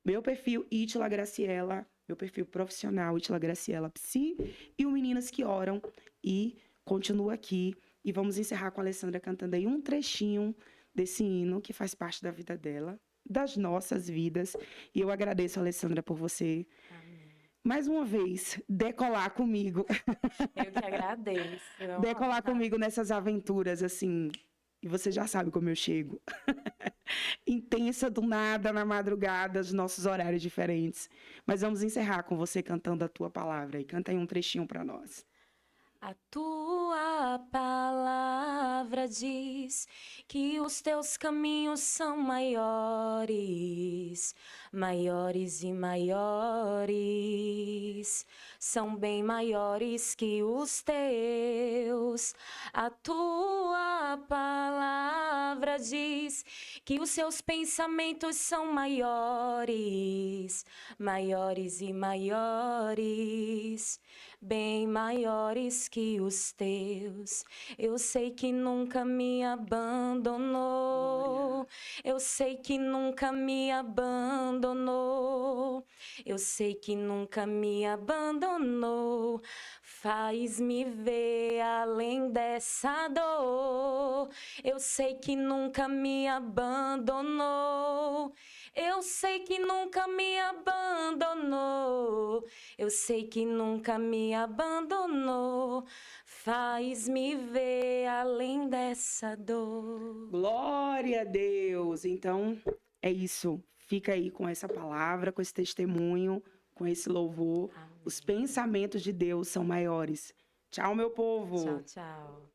meu perfil Ítila Graciela, meu perfil profissional Ítila Graciela Psi e o Meninas que Oram. E continua aqui. E vamos encerrar com a Alessandra cantando aí um trechinho desse hino que faz parte da vida dela, das nossas vidas. E eu agradeço, Alessandra, por você, Amém. mais uma vez, decolar comigo. Eu que agradeço. É uma Decolar honra. comigo nessas aventuras, assim. E você já sabe como eu chego. Intensa do nada, na madrugada, os nossos horários diferentes. Mas vamos encerrar com você cantando a tua palavra. E canta aí um trechinho para nós. A tua palavra diz que os teus caminhos são maiores, maiores e maiores, são bem maiores que os teus. A tua palavra diz que os seus pensamentos são maiores, maiores e maiores, bem maiores que os teus. Eu sei que nunca me abandonou. Eu sei que nunca me abandonou. Eu sei que nunca me abandonou. Faz-me ver além dessa dor. Eu sei que nunca me abandonou. Eu sei que nunca me abandonou. Eu sei que nunca me abandonou. Faz-me ver além dessa dor. Glória a Deus! Então, é isso. Fica aí com essa palavra, com esse testemunho, com esse louvor. Amém. Os pensamentos de Deus são maiores. Tchau, meu povo! Tchau, tchau.